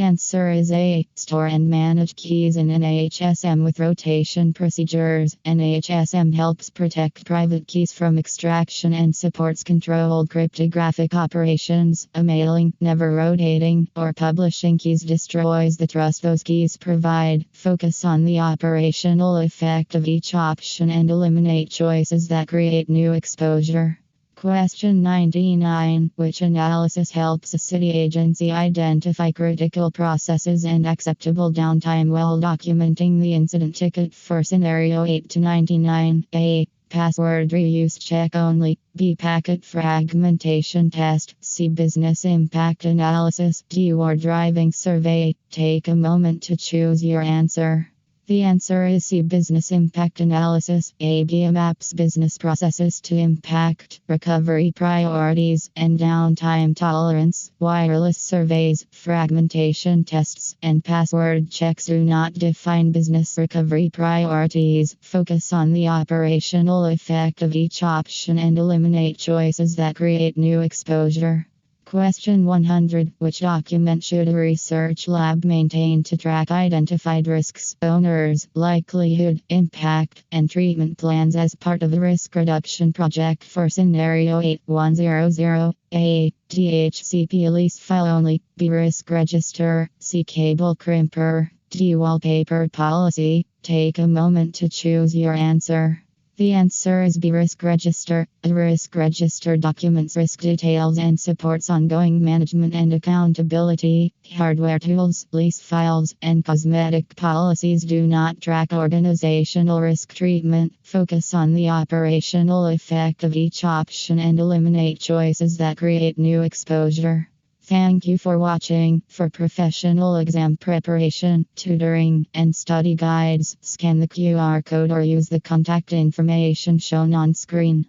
answer is A. Store and manage keys in an HSM with rotation procedures. An HSM helps protect private keys from extraction and supports controlled cryptographic operations. A mailing, never rotating, or publishing keys destroys the trust those keys provide. Focus on the operational effect of each option and eliminate choices that create new exposure. Question 99. Which analysis helps a city agency identify critical processes and acceptable downtime while documenting the incident ticket for scenario 8 to 99? A. Password reuse check only. B. Packet fragmentation test. C. Business impact analysis. D. War driving survey. Take a moment to choose your answer. The answer is C. Business impact analysis. ABA maps business processes to impact, recovery priorities, and downtime tolerance. Wireless surveys, fragmentation tests, and password checks do not define business recovery priorities. Focus on the operational effect of each option and eliminate choices that create new exposure. Question 100. Which document should a research lab maintain to track identified risks, owners, likelihood, impact, and treatment plans as part of the risk reduction project for scenario 8100? A. DHCP lease file only. B. Risk register. C. Cable crimper. D. Wallpaper policy. Take a moment to choose your answer. The answer is B. Risk register. A risk register documents risk details and supports ongoing management and accountability. Hardware tools, lease files, and cosmetic policies do not track organizational risk treatment. Focus on the operational effect of each option and eliminate choices that create new exposure. Thank you for watching. For professional exam preparation, tutoring, and study guides, scan the QR code or use the contact information shown on screen.